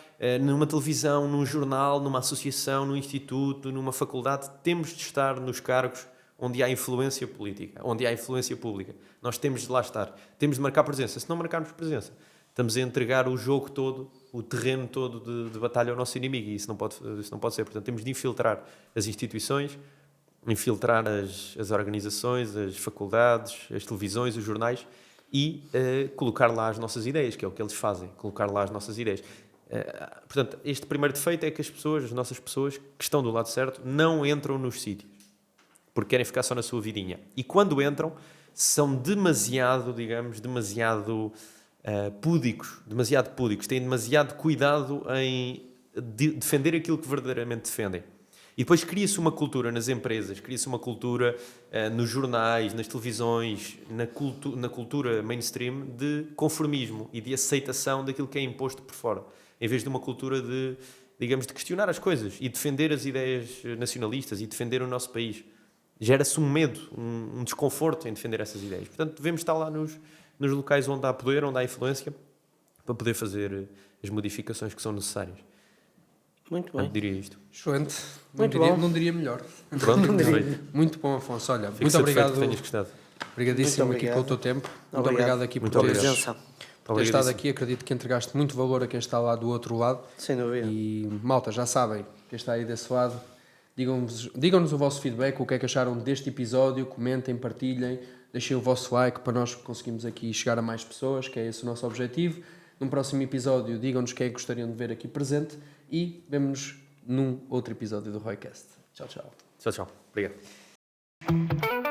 numa televisão, num jornal, numa associação, num instituto, numa faculdade. Temos de estar nos cargos onde há influência política, onde há influência pública. Nós temos de lá estar. Temos de marcar presença. Se não marcarmos presença, estamos a entregar o jogo todo, o terreno todo de batalha ao nosso inimigo. E isso não pode ser. Portanto, temos de infiltrar as instituições, infiltrar as organizações, as faculdades, as televisões, os jornais e colocar lá as nossas ideias, que é o que eles fazem, colocar lá as nossas ideias. Portanto, este primeiro defeito é que as nossas pessoas que estão do lado certo, não entram nos sítios, porque querem ficar só na sua vidinha. E quando entram, são demasiado púdicos, têm demasiado cuidado em defender aquilo que verdadeiramente defendem. E depois cria-se uma cultura nas empresas, cria-se uma cultura nos jornais, nas televisões, na cultura mainstream de conformismo e de aceitação daquilo que é imposto por fora, em vez de uma cultura de questionar as coisas e defender as ideias nacionalistas e defender o nosso país. Gera-se um medo, um desconforto em defender essas ideias. Portanto, devemos estar lá nos locais onde há poder, onde há influência, para poder fazer as modificações que são necessárias. Muito bem. Diria isto. Excelente. Muito Não diria melhor. Pronto, perfeito. Muito bom, Afonso. Olha, Fico muito obrigado. que tenhas gostado. Obrigadíssimo Muito aqui obrigado. pelo teu tempo. Muito Obrigado. obrigado aqui Muito por teres obrigado. estado aqui. Acredito que entregaste muito valor a quem está lá do outro lado. Sem dúvida. E, malta, já sabem, quem está aí desse lado, digam-nos o vosso feedback, o que é que acharam deste episódio, comentem, partilhem, deixem o vosso like para nós conseguirmos aqui chegar a mais pessoas, que é esse o nosso objetivo. Num próximo episódio, digam-nos quem é que gostariam de ver aqui presente e vemo-nos num outro episódio do Roycast. Tchau, tchau. Tchau, tchau. Obrigado.